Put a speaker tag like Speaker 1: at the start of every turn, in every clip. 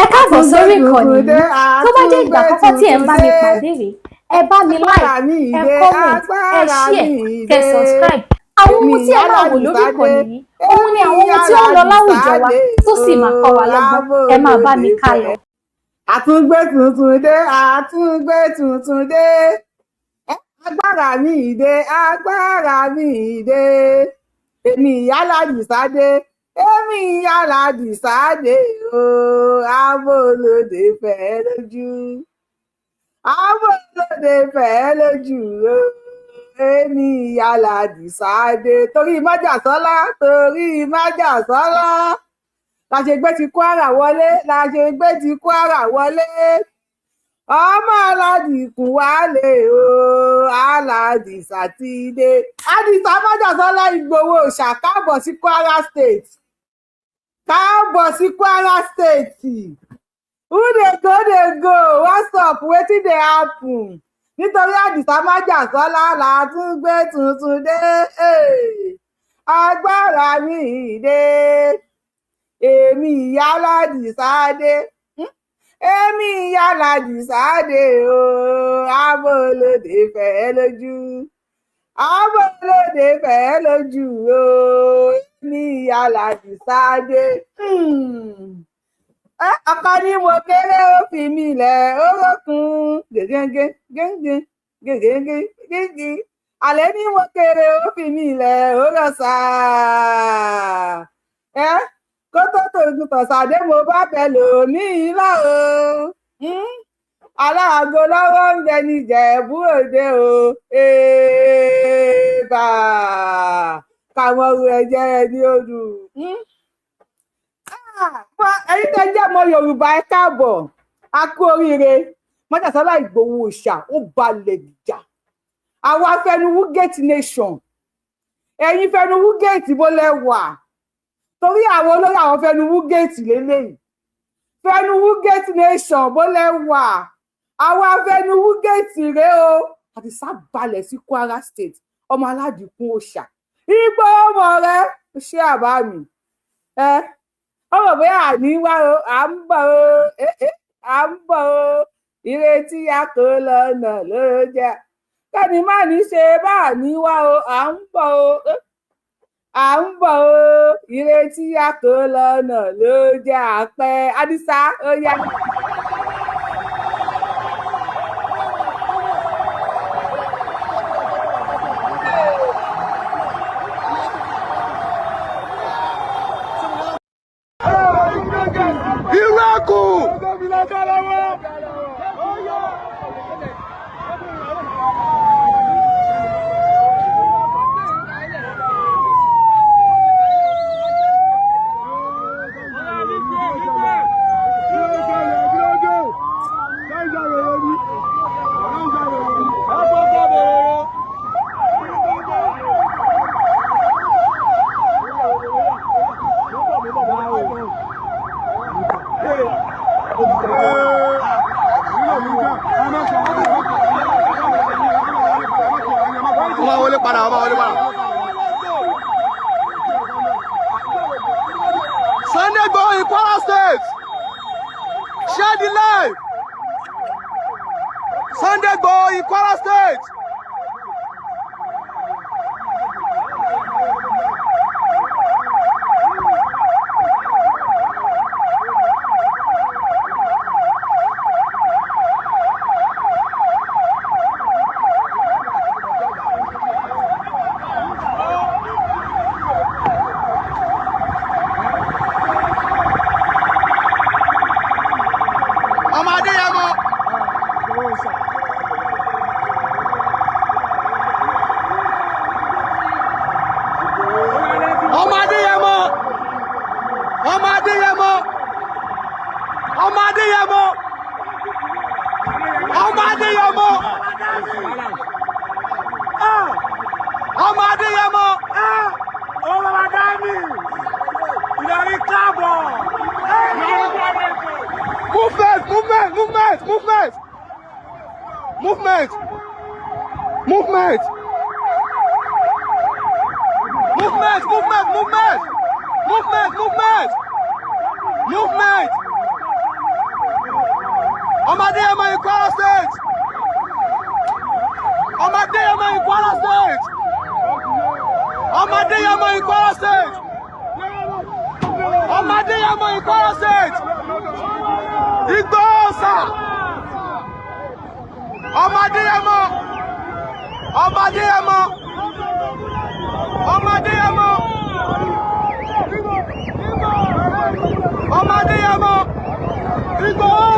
Speaker 1: ẹ káàbọ̀ sórí ìkànnì yìí tó bá jẹ́ ìgbà àkọ́kọ́ tí ẹ ń bá mi pàdé rèé ẹ bá mi like ẹ comment ẹ share kẹ subscribe. Àwọn ohun tí ẹ máa wò lórí ìkànnì yìí òun ni àwọn ohun tí ó ń lọ láwùjọ wa tó sì máa kọ́ wa lọ́gbọ́n ẹ máa bá mi ká lọ.
Speaker 2: Àtúngbé tuntun dé, àtúngbé tuntun dé, agbára mi dé, agbára mi dé, èmi ìyálà Dìsádé, èmi ìyálà Dìsádé o, abolóde fẹ́ lójú, abolóde fẹ́ lójú o, èmi ìyálà Dìsádé, torí májàsọ́lá, torí májàsọ́lá. La ṣe gbé ti Kwara wọlé, la ṣe gbé ti Kwara wọlé, ọmọ aládìkún wálé o, aládìsá ti dé. Àdìsá májàsọ́lá Ìgbòho ṣà káàbọ̀ sí Kwara State, káàbọ̀ sí Kwara State. Who dey go, what's up, wetin dey happen? Nítorí Àdìsá májàsọ́lá la tún gbé tuntun dé, agbára mi dé. Èmi ìyálà Dìsádé, èmi ìyálà Dìsádé o, abolóde fẹ́ lójú, abolóde fẹ́ lójú o, èmi ìyálà Dìsádé. Ọkọ ni mo kéré ó fi mi lẹ̀ ó rókun gègéńgé gègé gègéńgé gègé, àlẹ́ ni mo kéré ó fi mi lẹ̀ ó rọ̀ṣà. Kó tó tòògùn tọ̀sàdé mo bá bẹ̀ lòmíì lọ o, aláàgọ́ lọ́wọ́ ń jẹ ní Ìjẹ̀bú Òde o, èèbà kàmọ́rù ẹ̀jẹ̀ rẹ̀ ní odù. Ẹ̀yin tẹ́ jẹ́ ọmọ Yorùbá ẹ káàbọ̀, a kú oríire. Májàsọ́lá Ìgbòho ṣà ó balẹ̀ jà, àwa fẹnuwú gate nation, ẹ̀yin fẹnuwú gate bó lẹ wà, torí àwọn olórí àwọn fẹnuwú gate lélẹ́yìí, fẹnuwú gate nation bó lẹ wà, àwa fẹnuwú gate rèé o. Àdìsá balẹ̀ sí Kwara State, ọmọ aládìkún òòṣà Ìgbòho ọmọ rẹ ṣé àbá mi ọmọ bóyá àní wá o, à ń bọ̀ o, à ń bọ̀ o, ìrètí a kò lọ́nà ló jẹ́ kẹ́ni má ní ṣe bá àní wá o, à ń bọ̀ o, à ń bọ̀ o, ìrètí a kò lọ́nà ló jẹ́ àpẹ. Àdìsá ó yá.
Speaker 3: Sunday Igboho in Kwara State. Share the live. Sunday Igboho in Kwara State. Adéyẹmọ in Kwara State. Ọmọ Adéyẹmọ in Kwara State. Ọmọ Adéyẹmọ in Kwara State. Ọmọ Adéyẹmọ in Kwara State. Igboho sir. Ọmọ Adéyẹmọ. Ọmọ Adéyẹmọ. Ọmọ Adéyẹmọ. Ọmọ Adéyẹmọ. Igboho.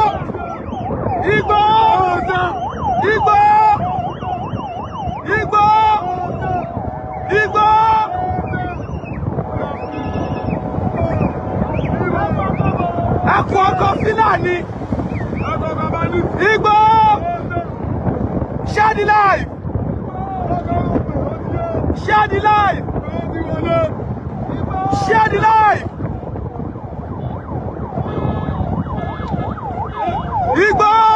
Speaker 3: Igboho. Igboho. Igboho. Igboho. Ẹkùn ọkọ̀ Fúlàní. Igboho. Share the life. Share the life. Share the life. Igboho.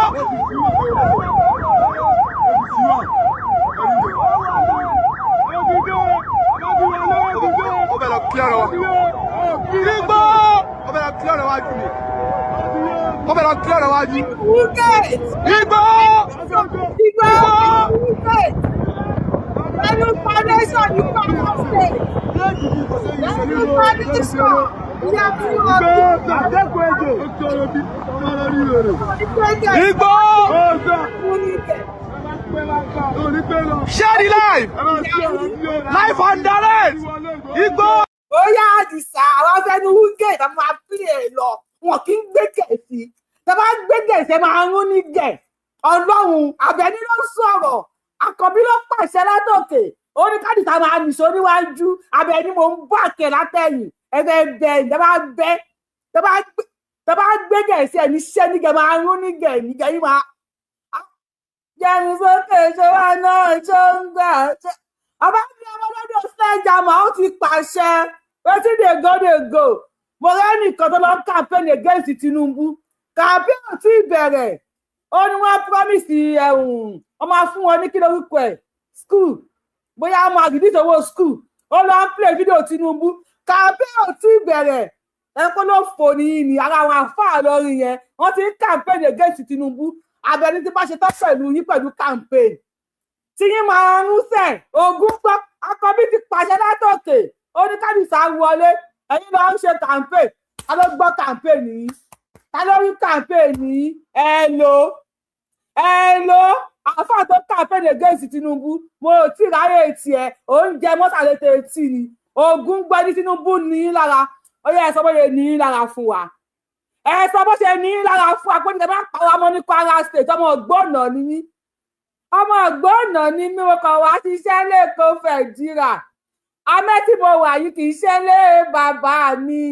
Speaker 3: Share the life. Life on direct. Igboho.
Speaker 2: Ó yá Àdìsá, àwọn afẹ́nu wúgẹ̀ tá máa pílẹ̀ ẹ̀ lọ. Wọn kì í gbé gẹ̀ẹ́sì. Tá bá gbé gẹ̀ẹ́sì ẹ máa rún ní gẹ̀. Ọlọ́run Àbẹ̀ní ló sọ̀rọ̀. Àkànbí ló pàṣẹ látòkè. Ó ní k'Àdìsá máa nìṣó níwájú. Àbẹ̀ní mo ń bọ̀ àkẹ́ látẹ̀yìn. Ẹgbẹ́ bẹ̀ ẹ̀ tá bá gbé gẹ̀ẹ́sì ẹ̀ níṣẹ́ nígẹ̀ máa rún ní gẹ̀ nígẹ̀ yìí máa. Jẹ́ni sókè ṣé wá náà ṣó ń gbà. Ọba ní ọmọ lọ́dọ̀ Sledgehammer ó ti pàṣẹ. Wetin dey go. Mo rẹ́ nìkan tó lọ campaign against Tinubu. Campaign ò tí ì bẹ̀rẹ̀. Ó ní wọ́n promise wọ́n máa fún wọn ní kí lórúkọ ẹ̀ school. Bóyá ọmọ àgìdí owó school. Ó lọ ń play fídíò Tinubu. Campaign ò tí ì bẹ̀rẹ̀. Ẹ̀kọ́ ló fò ní ara àwọn àfáà lórí yẹn. Wọ́n ti ń campaign against Tinubu. Àbẹ̀ní ti bá ṣe tán pẹ̀lú yín pẹ̀lú campaign. Tí yín máa ń sẹ̀ ogún gbọ́ Àkànbí ti pàṣẹ látòkè. Ó ní k'Àdìsá wọlé ẹ̀yin lọ ń ṣe campaign. Ta ló gbọ́ campaign yìí? Ta ló rí campaign yìí? Hello àfáà tó campaign against Tinubu. Mo ò tí ráyè tiẹ̀ oúnjẹ mọ́sàlétẹ̀ etí ni. Ogún gbọ́ ní Tinubu ní í lára. Ó yẹ ẹ sọ bó ṣe ní í lára fún wa. Ẹ sọ bó ṣe ní í lára fún wa pé nígbà bá pa wá mọ́ ní Kwara State ọmọ ògbónà ni mí. Ọmọ ògbónà ni mí mo kàn wá ṣiṣẹ́ lẹ́kọ̀ọ́ Fẹ̀dírà. Amẹ́ tí mo wà yìí kì í ṣe lé bàbá mi.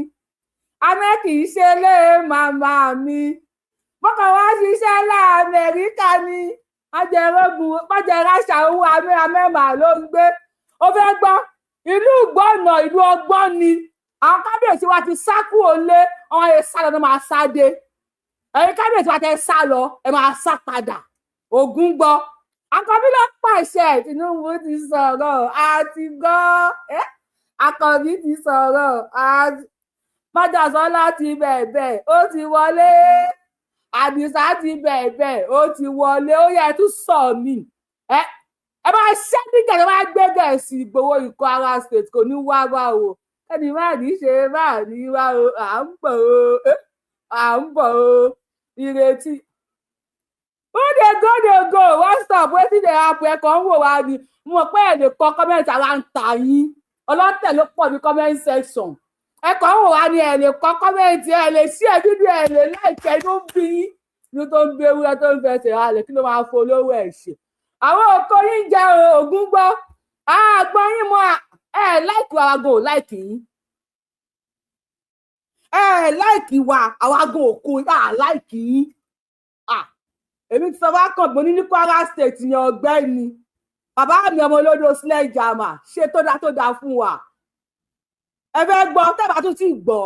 Speaker 2: Amẹ́ kì í ṣe lé màmá mi. Mo kàn wá ṣiṣẹ́ l'Amẹ́ríkà ni. Májẹ̀ráṣà owó amẹ́ màá ló ń gbé. Ó fẹ́ gbọ́ ìlú ìgbónà ìlú ọgbọ́n ni. Àwọn kábíyèsí wa ti sá kúrò lé ọmọ yẹn sá lọ ní máa sá dé. Ẹ̀yin kábíyèsí wa tẹ sá lọ ẹ máa sá padà. Ògún gbọ́. Àkànbí ló pàṣẹ Tinubu ti sọ̀rọ̀ àti gbọ́. Àkànbí ti sọ̀rọ̀ àti Májàsọ́lá ti bẹ̀bẹ̀ ó ti wọlé. Àdìsá ti bẹ̀bẹ̀ ó ti wọlé. Ó yẹ tún sọ mí. Ẹ máa ṣẹ́ nígbà tó máa gbé gẹ̀ẹ́sì Ìgbòho Kwara State kò ní wá o. Ẹni máa ní ṣe máa ní wá o. À ń bọ̀ o. Ìrètí. Who dey go what's up wetin dey happen ẹ kàn ń wò wá ni mo mọ̀ pé ẹ lè kọ comment ara ń tà yín ọlọ́tẹ̀ ló pọ̀ ní comment section ẹ kàn ń wò wá ni ẹ lè kọ comment ẹ lè share fídíò ẹ lè like ẹ tó ń bí yín ní tó ń gbé ewúrẹ́ tó ń fẹsẹ̀ halẹ̀ kí ló máa folówó ẹ̀ ṣe àwọn òkò yín jẹ́ Ògún gbọ́ àgbọn yín mọ́ ẹ like wa àwagan ò like yín ẹ like wa àwagan òkú like yín èmi ti sọ wá kàn gbọ́n ní Kwara State yẹn ọ̀gbẹ́ni bàbá mi ọmọ olódò Sledgehammer ṣe tó dáa fún wa ẹ fẹ́ gbọ́ tẹ́bà tún ti gbọ́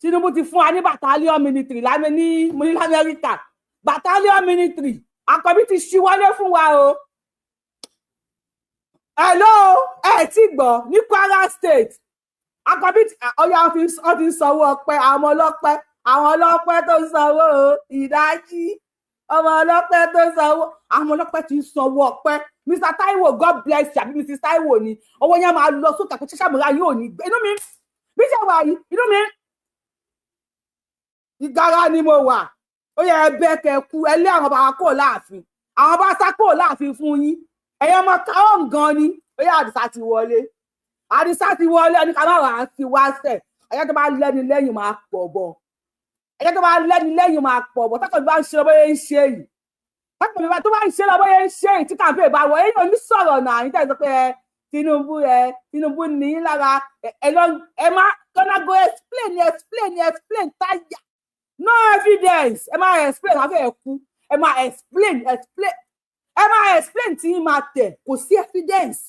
Speaker 2: Tinubu ti fún wa ní battalion military ní Amẹ́ríkà battalion military Àkànbí ti ṣíwọ́lé fún wa o hello ẹ ti gbọ́ ní Kwara State Àkànbí ọyà wọn ti sanwó ọpẹ́ àwọn ọmọ ọlọ́pẹ́ àwọn ọlọ́pẹ́ tó sanwó ìdájí ọmọ ọlọ́pẹ́ tó sanwó àwọn ọlọ́pẹ́ ti ń sanwó ọpẹ́ Mr. Taiwo God bless you àbí Mrs. Taiwo ni owó yẹn máa lọ sókè àpò ṣẹṣàmùrà yóò ní gbé inú mi bí ṣe wà yìí inú mi ìgara ni mo wà ó yẹ ẹbẹ kẹkú ẹlẹ àwọn bàbá kò láàfin àwọn bá sá kò láàfin fún yín ẹ̀yin ọmọ káwọn gan ni ó yẹ Àdìsá ti wọlé ẹni ká má wàá fi wá sẹ ẹyẹ tó bá lẹ́ni lẹ́yìn máa pọ̀ bọ̀ ẹyẹ tó bá lẹ́ni lẹ́yìn máa pọ̀ bọ̀ tákàbí bá ń ṣe lọ́bọ̀yẹ ń ṣe yìí tákàbí tó bá ń ṣe lọ́bọ̀yẹ ń ṣe yìí tí kàǹpé bá wọ ẹ̀yin ò ní sọ̀rọ̀ náà níta ìsọ pé Tinubu ní lára ẹ má gonna go explain táyà no evidence ẹ má explain wàá fẹ́ kú ẹ má explain tí yín máa tẹ̀ kò sí evidence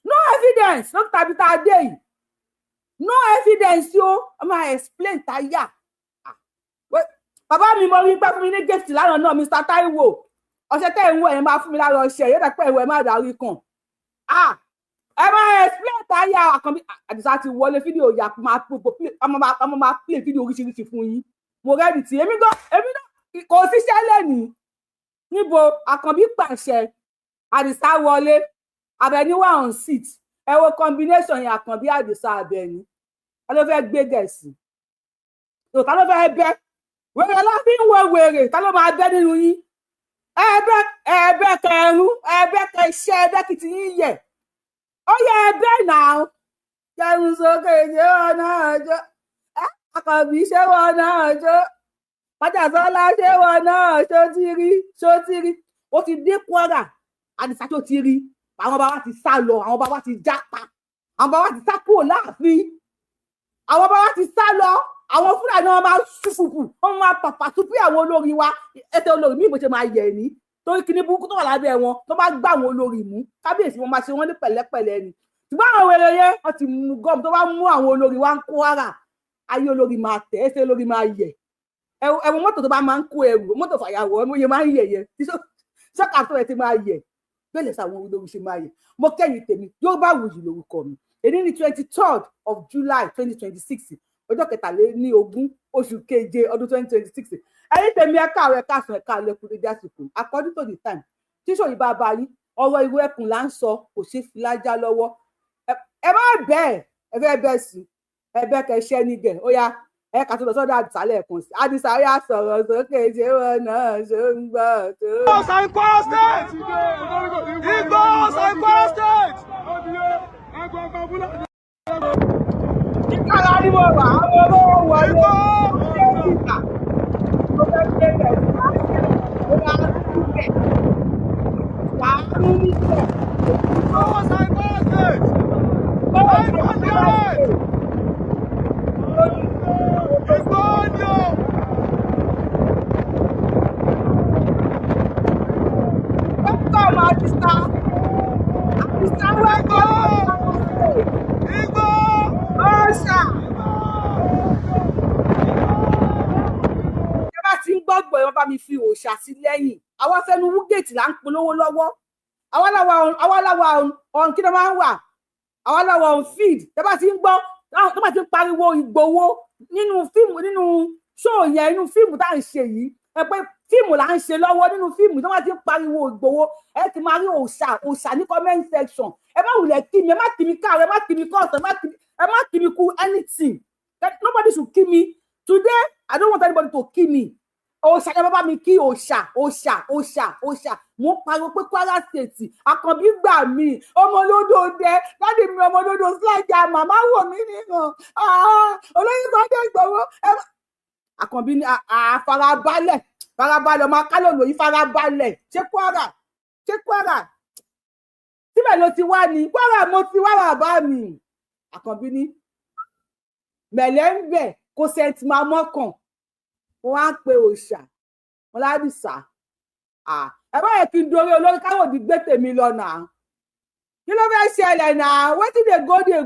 Speaker 2: no evidence ló tàbí tá a dé yìí no evidence yóò ẹ má explain táyà bàbá mi mo rí pé fún mi ní gift lánàá náà Mr. Taiwo ọṣẹ tẹ ìwọ ẹ máa fún mi lára ọṣẹ yóò dàpẹ ìwọ ẹ má darí kan ẹ má explain táyà Àkànbí Àdìsá ti wọlé fídíò yà máa play fídíò oríṣiríṣi fún yín mo rẹ́dì tí èmi náà kò síṣẹ́ lẹ́nìí níbo Àkànbí pàṣẹ Àdìsá wọlé Àbẹ̀ní wà on seat ẹ wo combination yẹn Àkànbí Àdìsá Àbẹ̀ní ta ló fẹ́ gbé gẹ̀ẹ́sì ta ló fẹ́ bẹ́ wèrè láti ń wo wèrè ta ló máa bẹ́ nínú yín ẹ̀ẹ́bẹ́ kẹrún ẹ̀ẹ́bẹ́ kẹṣẹ́ ẹ̀ẹ́bẹ́ kìtì yín yẹ ó yẹ ẹ̀ẹ́bẹ́ náà kẹrún sókè ṣé wọn náà jọ Àkànbí ṣé wọn náà jọ Májàsọ́lá ṣé wọn náà ṣó ti rí ó ti dé Kwara Àdìsá tó ti rí àwọn bàbá ti sá lọ àwọn bàbá ti jápa àwọn bàbá ti sá kúrò láàfin àwọn bàbá ti sá lọ àwọn Fúlàní wọn máa ṣùfùfù wọn máa pàpà túpí àwọn olórí wa ẹsẹ olórí mi ìbò ṣe máa yẹ ní torí kíní burúkú tó wà lábẹ́ wọn tó bá gbà àwọn olórí mú kábíyèsí wọn máa ṣe wọn ní pẹ̀lẹ́pẹ̀lẹ́ ni ṣùgbọ́n àwọn wèrè yẹn wọn ti mú gọọmù tó bá mú àwọn olórí wa ń Kwara ayé olórí máa tẹ ẹsẹ olórí máa yẹ ẹwọn mọ́tò tó bá máa ń kó ẹrù mọ́tò fàyàwọ ẹmọ yẹn máa ń yẹ yẹ sọkà tó ẹ ti máa yẹ bẹ́ẹ̀ lẹsẹ àwọn olórí ṣe máa yẹ mo kẹ́yìn tèmi Yorùbáwùyí lórúkọ mi èyí ní 23rd of July 2026 ọjọ́ kẹtàlélógún oṣù keje ọdún 2026 ẹ̀yin tèmi ẹ̀ka àwọn ẹ̀ka àsùn ẹ̀ka àlẹ́kùn dédé àsìkò according to the time tíṣò yìí bá bá yín ọ̀rọ̀ ìwé ẹkùn là ń sọ kò ṣeé fi lájà lọ́wọ́ ẹ má bẹ́ẹ̀ ẹ fẹ́ bẹ́ẹ̀ sí ẹ bẹ́ẹ̀ kẹ́ ṣẹ́ nígẹ̀ ó yá ẹ kà tó lọ sọ́dọ̀ Àdìsá lẹ́ẹ̀kan sí Àdìsá ó yá sọ̀rọ̀ sókè ṣé wọn náà ṣó ń gbọ́ tó.
Speaker 3: Igboho Kwara State.
Speaker 2: Ìkàrà ni mo wà àwọn olówó wọlé ṣé ìgbà tó fẹ́ gbé bẹ̀ ó yá níbẹ̀ wàá ní níbẹ̀.
Speaker 3: Igboho Kwara State.
Speaker 2: Bá mi fi òòṣà sí lẹ́yìn àwa fẹnu wúgẹ̀tì là ń polówó lọ́wọ́ àwa láwa ọ̀hún kí ló máa ń wà àwa láwa ọ̀hún feed tẹ́ bá ti ń gbọ́ tó bá ti ń pariwo Ìgbòho nínú fíìmù nínú ṣóò yẹn inú fíìmù tá à ń ṣe yìí ẹ pé fíìmù là ń ṣe lọ́wọ́ nínú fíìmù tó bá ti ń pariwo Ìgbòho ẹ ti máa rí òòṣà ní comment section ẹ má wulẹ̀ kí mi ẹ má kí mi káàrọ̀ ẹ má kí mi kọ́ọ̀tọ̀ ẹ má kí mi kú anything nobody should kill me today I don't want anybody to kill me. Òòṣà ni bàbá mi kí òòṣà mo pariwo pé Kwara State Àkànbí gbà mí ọmọ olódò dẹ láti mi ọmọ olódò sílájà màmá wò mí nìkan olóyè Sunday Igboho Àkànbí ní farabalẹ̀ ọmọ akálòlò yìí farabalẹ̀ ṣé Kwara síbẹ̀ ló ti wá ní Kwara mo ti wá bàbá mi Àkànbí ní mẹ̀lẹ́ ń bẹ̀ kó sẹ́ǹtì máa mọ́kàn wọn á pe òòṣà wọn l'Àdìsá ẹ bá yẹ kí n dorí olórí káwọn òbí gbé tèmi lọ náà kí ló fẹ́ ṣẹlẹ̀ náà wetin dey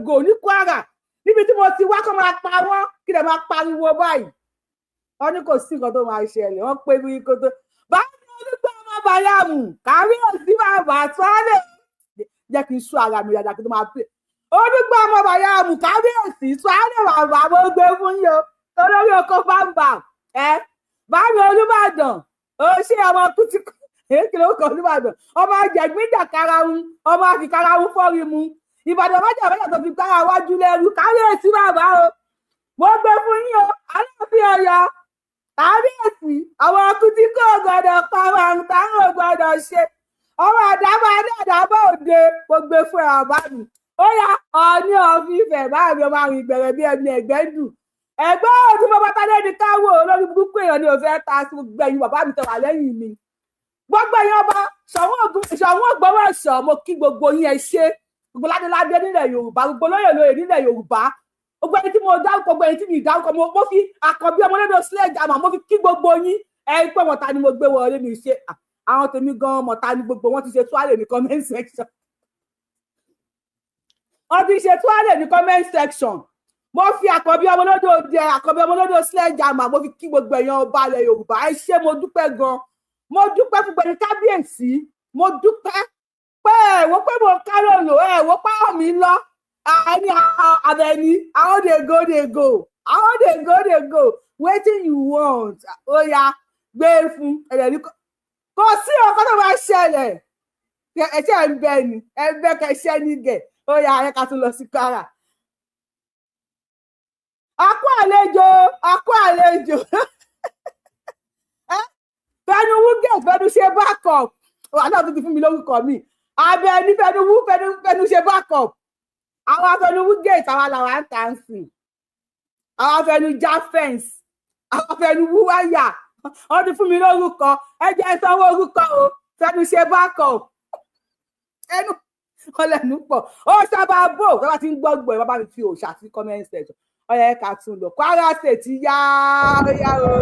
Speaker 2: go ní Kwara níbi tí mo ti wá kó máa pa wọ́n kí lè máa pariwo báyìí wọn ní kò sí nǹkan tó máa ṣẹlẹ̀ wọn pé bí kò tó báyìí olùgbé ọmọ bàyàmù kárí òsì bàbà sọ́ọ́lẹ̀ jẹ́ kí n sún ara mi dáadáa kí n tó máa pè olùgbé ọmọ bàyàmù kárí òsì sọ́ọ́lẹ̀ bàbà mo gbé fún yín o olórí oko bámbà bámi Olúbàdàn ó ṣe ọmọ kùtì kí ló kọ Olúbàdàn ọmọ àjẹgbíjà karahun ọmọ àfi karahun fọ́rí mu Ìbàdàn májà mẹ́ta tó fi kára wájú lẹ́rú kábíyèsí bàbá o mo gbé fún yín o Aláàfin Ọ̀yọ́ kábíyèsí àwọn kùtì kò gbọdọ̀ pa àwọn táwọn ò gbọdọ̀ ṣe ọmọ àdábọ̀ àdábọ̀ òde mo gbé fún ẹ̀ bàbá mi ó yá Ọọ̀ni of Ifẹ̀ báyìí mi ọmọ àrùn ìgbẹ̀rẹ̀ bí ẹni ẹ̀gbẹ́ dùn ẹgbẹ́ òtún bọ́ bátá lẹ́ni káwọ́ olórí burúkú èèyàn ni òfin ta sí gbogbo ẹ̀yin bàbá mi tẹ̀wà lẹ́yìn mi gbogbo ẹ̀yin ọba Ṣọ̀ún Ògbómọ̀ṣọ́ mo kí gbogbo yín ẹ ṣe gbogbo ládéládé nílẹ̀ Yorùbá gbogbo lóyè lóyè nílẹ̀ Yorùbá gbogbo ẹni tí mo dárúkọ gbogbo ẹni tí mi dárúkọ mo fi Àkànbí ọmọlédè sledgehammer mo fi kí gbogbo yín ẹ pé mọ̀ta ni mo gbé wọlé mi ṣe àwọn tèmi gan mọ̀ta ni gbogbo wọn ti ṣe tuwálè ní comment section wọ́n ti ṣe tuwálè ní comment section mo fi Àkànbí ọmọlédè sledgehammer mo fi kí gbogbo èèyàn ọba ilẹ̀ Yorùbá ẹ ṣé mo dúpẹ́ gan mo dúpẹ́ fún gbẹ̀yìn kábíyèsí mo dúpẹ́ pé ẹ̀wọ́ pé mo káròlò ẹ̀wọ́ páwọn mi lọ ẹni Abẹ́ni how dey go how dey go wetin you want ó yá gbé fún ẹ̀rẹ̀ ní kò sí ọkọ tó máa ṣẹlẹ̀ ẹ̀ṣẹ̀ ń bẹ ni ẹgbẹ́ kẹṣẹ́ nígẹ̀ ó yá ẹ ká tún lọ sí Kwara akó àlejò fẹnu wúgẹ fẹnu ṣe backup wà náà tó ti fún mi lórúkọ mi Abẹ́ni fẹnu ṣe backup àwọn afẹnu wúgẹ ìtawà làwọn à ń tà ń sìn àwọn afẹnu já fence àwọn afẹnu wúwáyà wọn ti fún mi lórúkọ ẹ jẹ́ sanwó orúkọ o fẹnu ṣe backup ẹnu ọlẹ́nu pọ̀ ó sábà bò bàbá tí ń gbọ́gbọ́ ẹ bàbá mi fi òòṣà sí comment section ọyẹ ká tún lọ Kwara State yá ó yá o.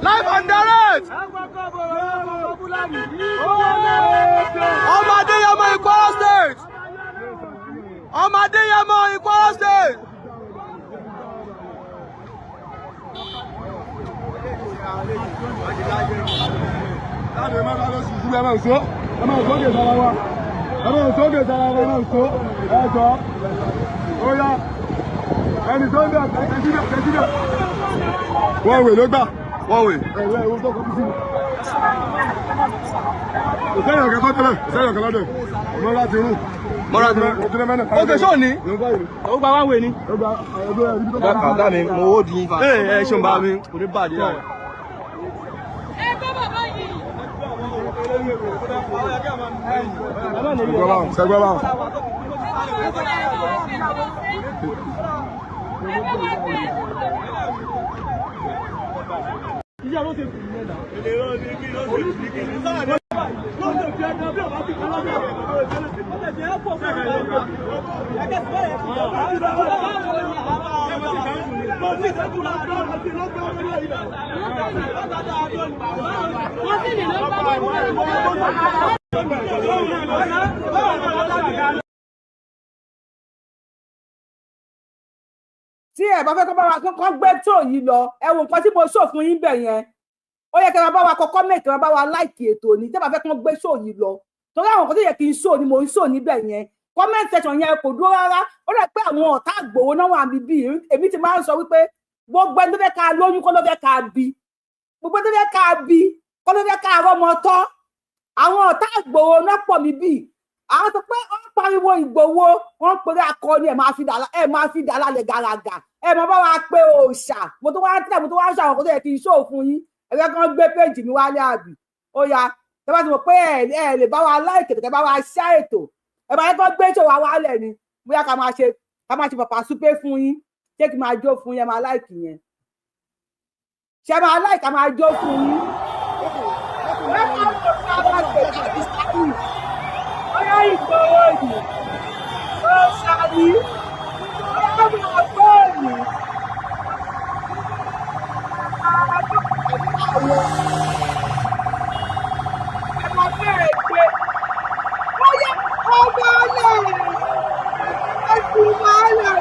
Speaker 3: Live and direct. Ọmọ Adéyẹmọ in Kwara State. Ọmọ Adéyẹmọ in Kwara State. Ẹni tó ń bẹ̀ tẹ́síbẹ̀. Wọ́n wè ló gbà. Wọ́n wè. Ẹ̀wọ́ tó kọ́ bí sí mi. Kò sẹ́yìn ọ̀kẹ́ tó tẹ́lẹ̀, kò sẹ́yìn ọ̀kẹ́ lọ́dọ̀. Mo láti rú. Mọ́ra ti rú. Ó kè sóò ní. Ó gba wá wè ní. Bàbá mi, mo ó di yín fa. Ẹ ṣeun bá mi, kò ní bàjẹ́ náà. Ẹ bá bàbá yìí. Sẹ́gbẹ́ báwọn. Ìyá ló ti kù ní ẹ̀dá. Èlé ló ti kí ló ti kí kí ní sáà ní. Ló ti fi ẹjọ́ bí ọba ti kọ́ lọ́dọ̀. Ó ti fi ẹ́ pọ̀ fún ẹ̀ka ìjọba. Ẹgbẹ́ ti bẹ̀rẹ̀ sí ọ̀gá. Mo ti sẹ́kù lọ́dọ̀ mo ti lọ́gbẹ́ orí ẹ̀yìn. Mo ti ní lọ́gbẹ́ orí ẹ̀yìn. Tí ẹ bá fẹ́ kọ́ bá wa kọ́ gbé tó yìí lọ ẹ wo nǹkan tí mo sọ fún yín bẹ̀ yẹn ó yẹ kí ẹ bá wa kọ́ comment ẹ bá wa like ètò ní tí ẹ bá fẹ́ kọ́ gbé tó yìí lọ torí àwọn nǹkan tó yẹ kí n sọ ni mo ń sọ níbẹ̀ yẹn comment section yẹn kò dúró rárá ó rẹ̀ pé àwọn ọ̀tá Ìgbòho náà wà níbí èmi ti máa ń sọ wípé gbogbo ẹni tó fẹ́ ká lóyún kọ́ ló fẹ́ ká bí gbogbo ẹni tó fẹ́ ká bí kọ́ ló fẹ́ ká rọ́mọ tọ́ àwọn ọ̀tá Ìgbòho náà pọ̀ níbí àwọn tó pé wọ́n pariwo Ìgbòho wọ́n pèrè akọni ẹ̀ máa fi dà lálẹ́ gàràgà ẹ̀ máa bá wa pé òòṣà mo tó wá tẹ̀ mo tó wá ṣe àwọn kó tó yẹ kí n ṣó fún yín ẹ̀rẹ́ kan gbé péjì mi wálé àbí ó yá tẹ́ bá ti mọ̀ pé ẹ̀ lè bá wa láìkè tẹ́ bá wa ṣá ètò ẹ̀ bá yẹ kó gbé ṣò wá wálẹ̀ ni bóyá ká máa ṣe pàpà súpé fún yín ṣé kí n máa jó fún yín ẹ máa láìkì yẹn ṣe máa láìka máa jó fún yín wọ́n máa ń lọ sí àwọn àgbẹ̀dẹ àti sáyì bóyá Ìgbòho yìí ó ṣáàlì bóyá máa bọ́ọ̀lù àwọn ẹ máa bẹ̀rẹ̀ pé bóyá ọmọ ọlọ́run ẹ fi máa lọ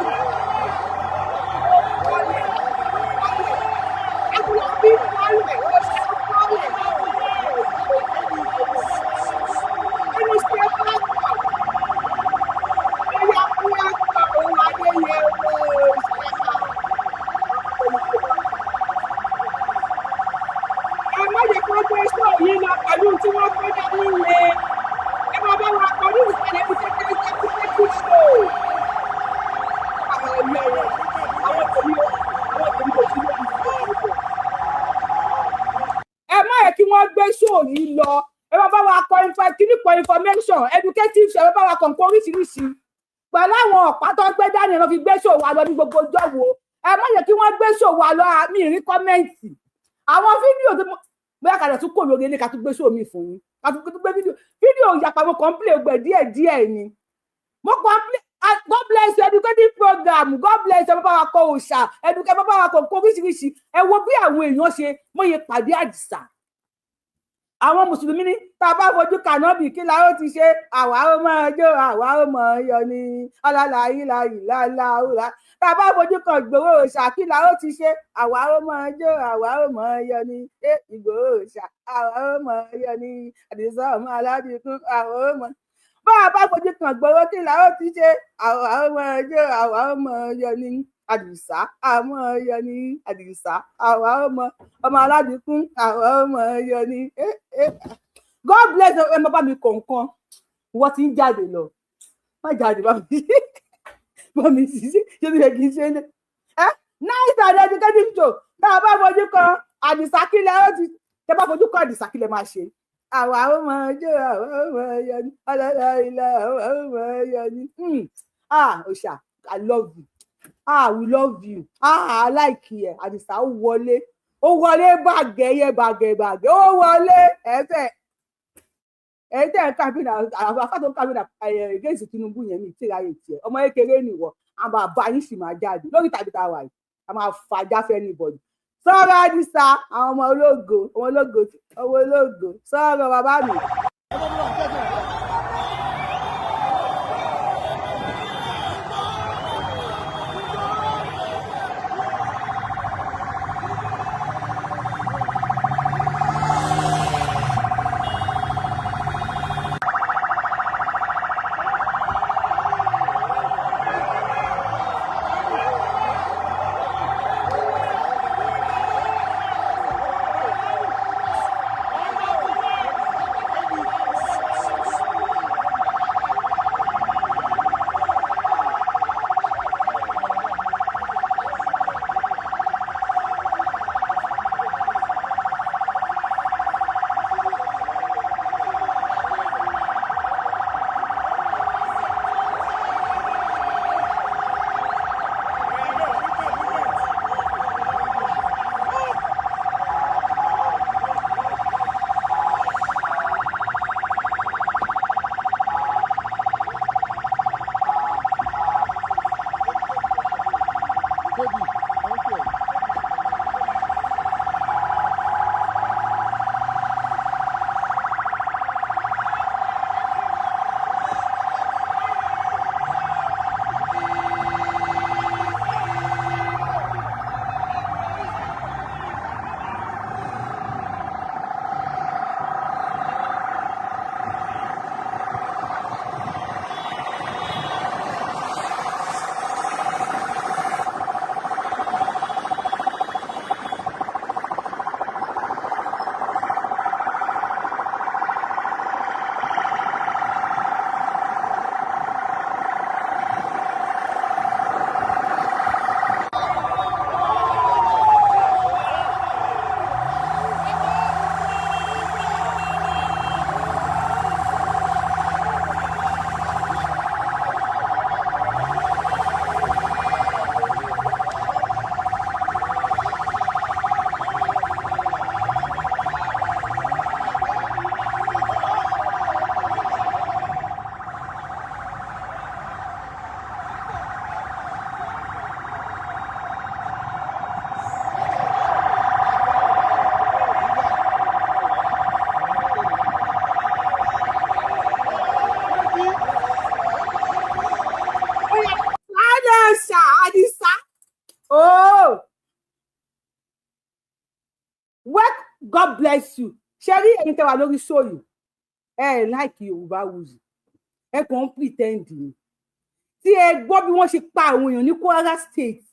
Speaker 3: information educative ṣe bá wa kọ̀ǹkọ̀ oríṣiríṣi pẹ̀lú àwọn ọ̀pá tó gbé dání lọ fi gbé ṣòwò àlọ́ ní gbogbo ọjọ́ wo ẹ má yẹ kí wọ́n gbé ṣòwò àlọ́ mi rí kọ́mẹ́ǹtì àwọn fídíò tó bóyá kàdé tún kò lórí ilé ká tún gbé ṣòwò mi fún yín ká tún gbé fídíò ìyapa mo kàn ń play gbẹ díẹ̀ ni mo kàn ń play God bless you educative program God bless you bá wa kọ òòṣà educative bá wa kọ̀ǹkọ̀ oríṣiríṣi ẹ wo bí àwọn èèyàn ṣe mọ̀ yẹ pàdé àdìsá àwọn mùsùlùmí ní tá a bá fojú kànábì kí la ó ti ṣe àwa ó máa jó àwa ó máa yọ ní ọlọ́láyìláyìláláwùrá tá a bá fojú kan Ìgbòho òòṣà kí la ó ti ṣe àwa ó máa jó àwa ó máa yọ ní Ìgbòho òòṣà àwa ó máa yọ ní àdìsá ọmọ aládìkún àwa ó máa bá a bá fojú kan Ìgbòho kí la ó ti ṣe àwa ó máa jó àwa ó máa yọ ní àdìsá àmọ́ yọ ní àdìsá àwa ọmọ aládìkún àwa ọmọ yọ ní God bless ẹ má bá mi kọ̀ọ̀kan wọ́n ti ń jáde lọ má jáde bá mi ṣiṣẹ́ ṣé ti yẹ kí n ṣe lé nice and educative show tá a bá fojú kan àdìsá kílẹ̀ ó ti tẹ bá fojú kan àdìsá kílẹ̀ máa ṣe àwa ọmọ ọjọ́ àwa ọmọ yọ ní ọlọ́lá ilẹ̀ àwa ọmọ yọ ní òòṣà I love you. We love you. I like you. Àdìsá ó wọlé bàgẹ́ ó wọlé ẹ̀fẹ̀ kábínà àfàtò kábínà against Tinubu yẹn mi tí ráyè tiẹ̀ ọmọ kékeré nìwọ àwọn bàbá yín sì máa jáde lórí tàbí tá a wà yìí a máa fàjà fẹ́ anybody sọ̀rọ̀ Àdìsá àwọn ọmọ ológo sọ̀rọ̀ bàbá mi.
Speaker 2: bless you. Sherry, ẹ̀yin tẹ́ wà lórí show yìí. Like Yorùbá Wùzì. Ẹ kàn ń pretend ni. Tí ẹ gbọ́ bí wọ́n ṣe pa àwọn èèyàn ní Kwara State.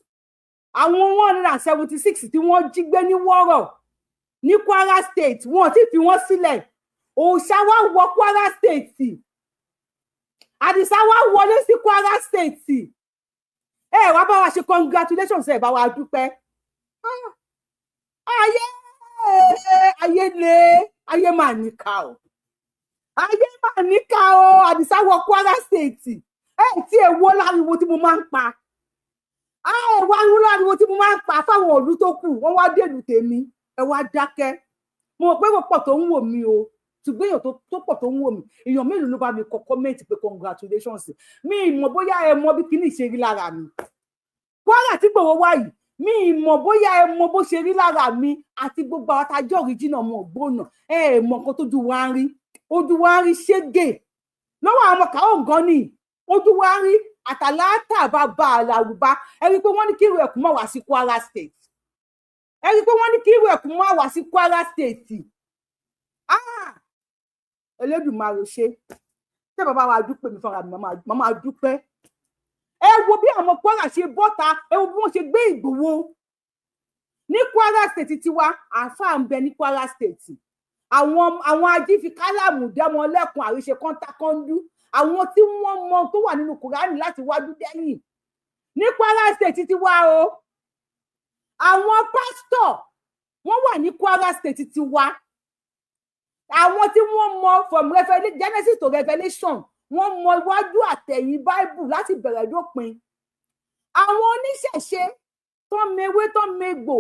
Speaker 2: Àwọn 176 tí wọ́n jí gbé ní Wọ́rọ̀ ní Kwara State, wọ́n ti fi wọ́n sílẹ̀. Òòṣà wá wọ Kwara State. Àdìsá wá wọlé sí Kwara State. Wá bá wa ṣe congratulations, ẹ bá wa dúpẹ́. Ayé mà níkà o. Ayé mà níkà o. Àdìsá wọ Kwara State. Tí ẹ wo láriwo tí mo máa ń pa. Wá ń láriwo tí mo máa ń pa fáwọn òlú tó kù. Wọ́n wá dèlù tèmi. Ẹ wá dákẹ́. Mo mọ̀ pé mo pọ̀ tó ń wò mí o. Ṣùgbọ́n èèyàn tó pọ̀ tó ń wò mí. Èèyàn mélòó ló bá mi kọ comment pé congratulations. Mi mọ̀ bóyá ẹ mọ̀ bí kíní ṣe rí lára mi. Kwara tí Igboho wá yìí. Mi mọ̀ bóyá ẹ mọ̀ bó ṣe rí lára mi àti gbogbo àwọn tajọ́ original ọmọ ògbónà. Mọ̀ nǹkan tójú wa ń rí. Ojú wa ń rí ṣégè. Lọ́wọ́ àwọn Haa Gani. Ojú wa ń rí àtàlátà bàbá àlàrúbá. Ẹ rí pé wọ́n ní kí irú ẹ̀kún mọ́ wá sí Kwara State. Ẹ rí pé wọ́n ní kí irú ẹ̀kún mọ́ wá sí Kwara State. Elédùmarè ṣe. Tẹ́ bàbá wa dúpẹ́ mi fúnra mi, màmá dúpẹ́. Ẹ wo bí àwọn Kwara ṣe bọ́ta, ẹ wo bí wọ́n ṣe gbé Ìgbòho. Ní Kwara State tiwa, àáfàá ń bẹ ní Kwara State. Àwọn ajífi kálàmù dẹ́mọ lẹ́kùn àríṣe kọ́ńtákọ́ńdú. Àwọn tí wọ́n mọ tó wà nínú Kùránì láti wájú dẹ́yìn. Ní Kwara State tiwa o. Àwọn pásítọ̀ wọ́n wà ní Kwara State tiwa. Àwọn tí wọ́n mọ from Genesis to Revelation, wọ́n mọ iwájú àtẹ̀yìn Bible láti bẹ̀rẹ̀ dópin. Àwọn oníṣẹ̀ṣe tó mewé tó megbò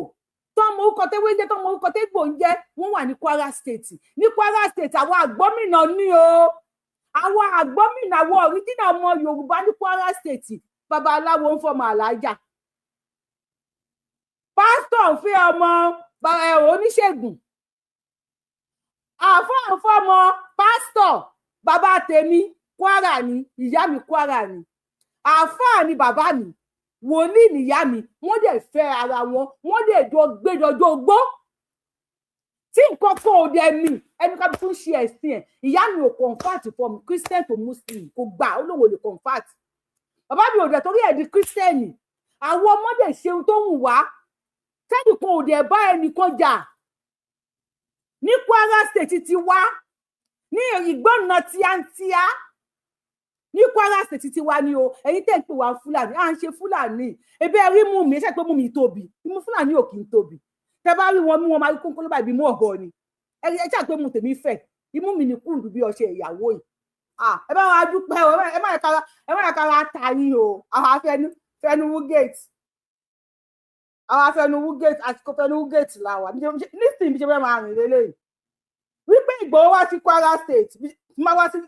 Speaker 2: tó mọ orúkọ tẹ́wé jẹ́ tó mọ orúkọ tẹ́gbò ń jẹ́, wọ́n wà ní Kwara State. Ní Kwara State àwọn àgbọ́mìnà ní o. Àwọn àgbọ́mìnà àwọn original ọmọ Yorùbá ní Kwara State. Babaláwo ń fọmọ àlàájá. Pásítọ̀ ń fẹ́ ọmọ oníṣègùn. Àfáà ń fọmọ pásítọ̀. Bàbá tèmi Kwara ni, ìyá mi Kwara ni. Àfáà ni bàbá mi, wòlíì nìyá mi. Wọ́n dẹ̀ fẹ́ ara wọn, wọ́n dẹ̀ gbé dọjọ́ ogbó. Tí nǹkan kan ò dẹ̀ mì, ẹni ká tún ṣe ẹ̀sìn ẹ̀. Ìyá mi ò convert from Christian to Muslim, kò gbà ó lóun ò lè convert. Bàbá mi ò dẹ̀ torí ẹ̀ di Christian. Àwọn ọmọdé ṣe ohun tó wù wá. Tẹ́nìkan ò dẹ̀ bá ẹnìkan jà. Ní Kwara State ti wá. Ní ìgbọ́nà tíátíá. Ní Kwara State ti wá ní o. Ẹ̀yin tẹ́ ń pè wá Fúlàní. À ń ṣe Fúlàní. Ebe rí mú mi, ṣe pé mú mi tóbi. Imú Fúlàní ò kì í tóbi. Tẹ́ bá rí wọn mú wọn máa rí kónkó ló bá ibi mú ọ̀gọ́ ni. Ẹ ṣe pé mú tèmi fẹ̀. Imú mi ní kúndùn bí ọṣẹ ìyàwó yìí. Ẹ bá wa dúpẹ́ o. Ẹ má yẹ kára ta yín o. Àwọn afẹnuwú gate. Àwọn afẹnuwú gate àti kọfẹnuwú gate là wà. Nísìnyí bí ṣe fẹ́ máa rìn lélẹ́yìí. Wípé Ìgbòho wá sí Kwara State. Má wá sí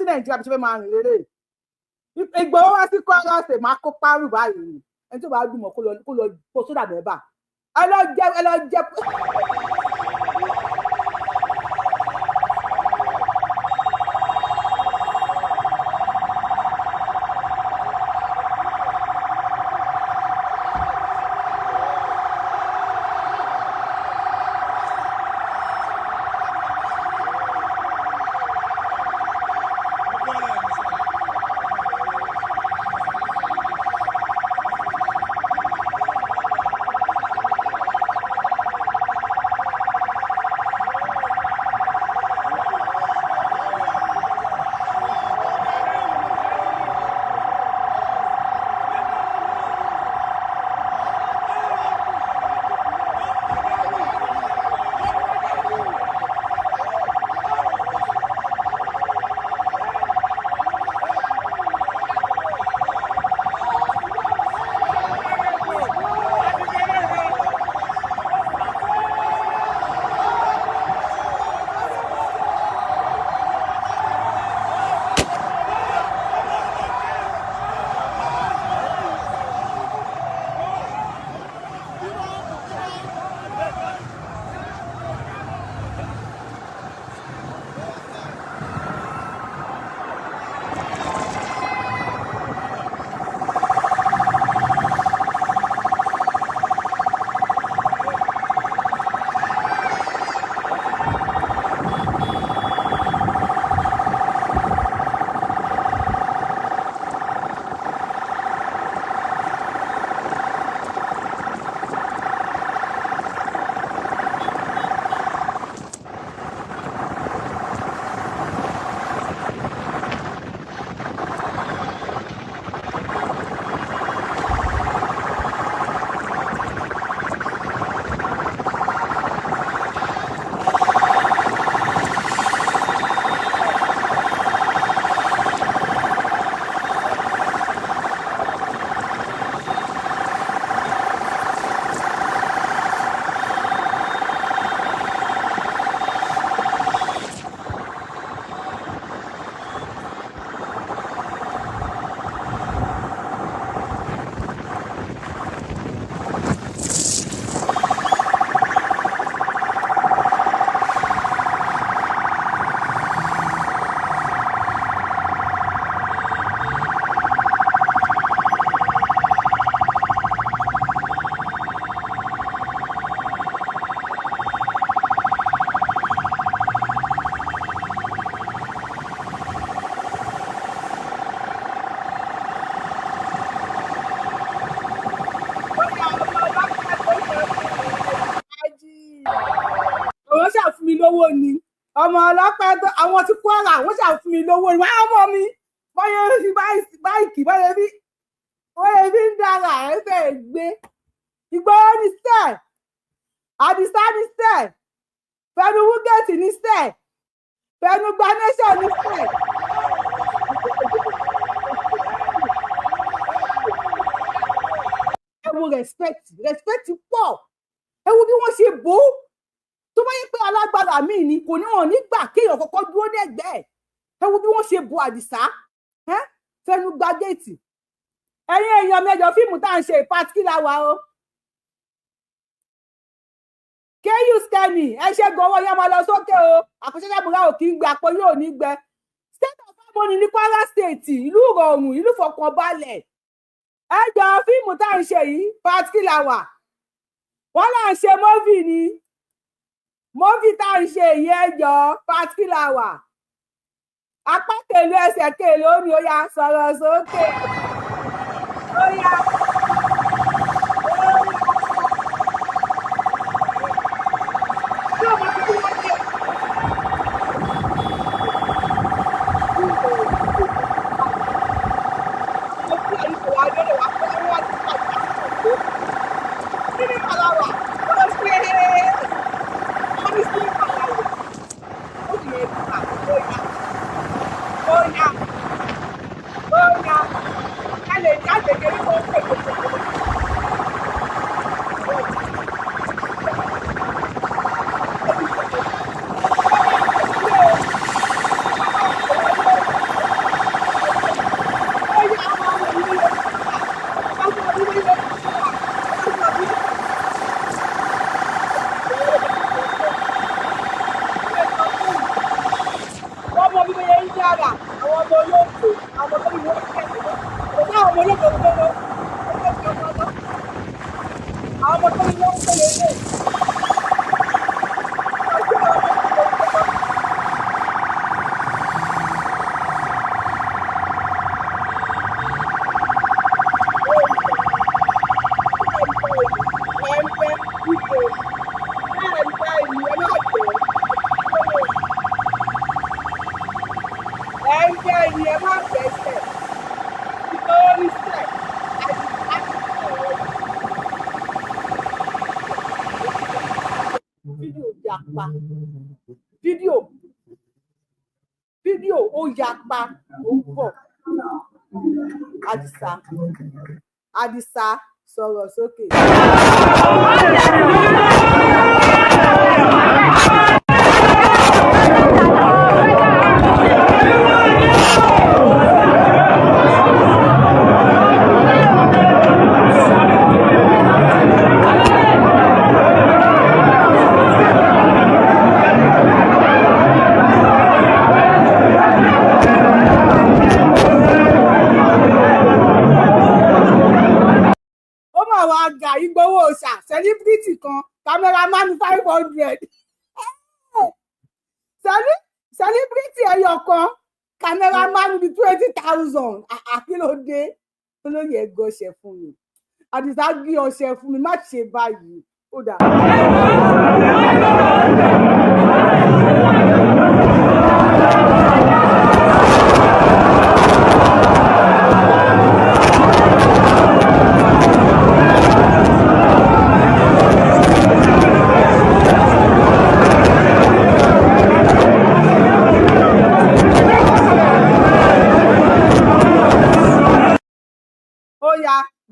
Speaker 2: Nàìjíríà bí ṣe fẹ́ máa rìn lélẹ́yìí. Ìgbòho wá sí Kwara State máa kó párù báyìí. Ẹni tó bá dùn mọ́ kó lọ kó sódà mẹ́bà. Ẹ lọ jẹ.
Speaker 3: ọmọ ọlọ́pẹ́ tó àwọn tí Kwara wọ́n ṣàfún mi lówó ìwà ọmọ mi bọ́yẹ fi báìkì bọ́yẹ fi ń dára ẹ̀ fẹ́ gbé Ìgbòho ní sẹ́ẹ̀ Àdìsá ní sẹ́ẹ̀ fẹnu wúgẹ́ẹ̀tì ní sẹ́ẹ̀ fẹnu gba nation ní sẹ́ẹ̀. ẹ wo respect pọ̀ ẹ wo bí wọ́n ṣe bò ó tó bá yẹ pé alágbára míì ni kò ní wọn nígbà kéèyàn kọ́kọ́ dúró dẹ́gbẹ́ ẹ wo bí wọ́n ṣe bò Àdìsá fẹnu gba géètì ẹ̀yin èèyàn mẹ́jọ fíìmù tá à ń ṣe ìpàtìkìlà wa o kéyù skẹ́nì ẹ ṣe gbọ́wọ́ yẹn máa lọ sókè o àkọsílẹ̀ àbúrò ò kì í gbẹ àpò yóò ní gbẹ state of harmony ní Kwara state ìlú ìrọ̀rùn ìlú fọkànbalẹ̀ ẹ jọ fíìmù tá à ń ṣe yìí pàtìkìlà wa wọn là ń ṣe mọ́fì ni mọ́fì tá à ń ṣe yìí ẹ jọ pàtìkìlà wa apá kèlú ẹsẹ̀ kèlú ó ní ó yá sọ̀rọ̀ sókè ó yá. Fídíò ó yapa ó bọ̀ Àdìsá sọ̀rọ̀ sókè. Igboho ṣà celebrity kan cameraman 500 celebrity ẹyọ kan cameraman bí 20,000 àkílódé olóyè ẹgbẹ́ ọṣẹ fún mi Àdìsá gbé ọṣẹ fún mi má ṣe báyìí ó dà.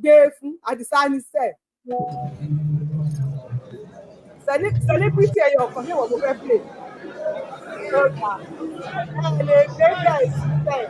Speaker 3: Gbé fún Àdìsá ní sẹ celebrity ẹyọ ọkàn ní ìwọ̀n mo fẹ́ play lọ́gbà ẹ lè gbé bẹ́ẹ̀ síbẹ̀.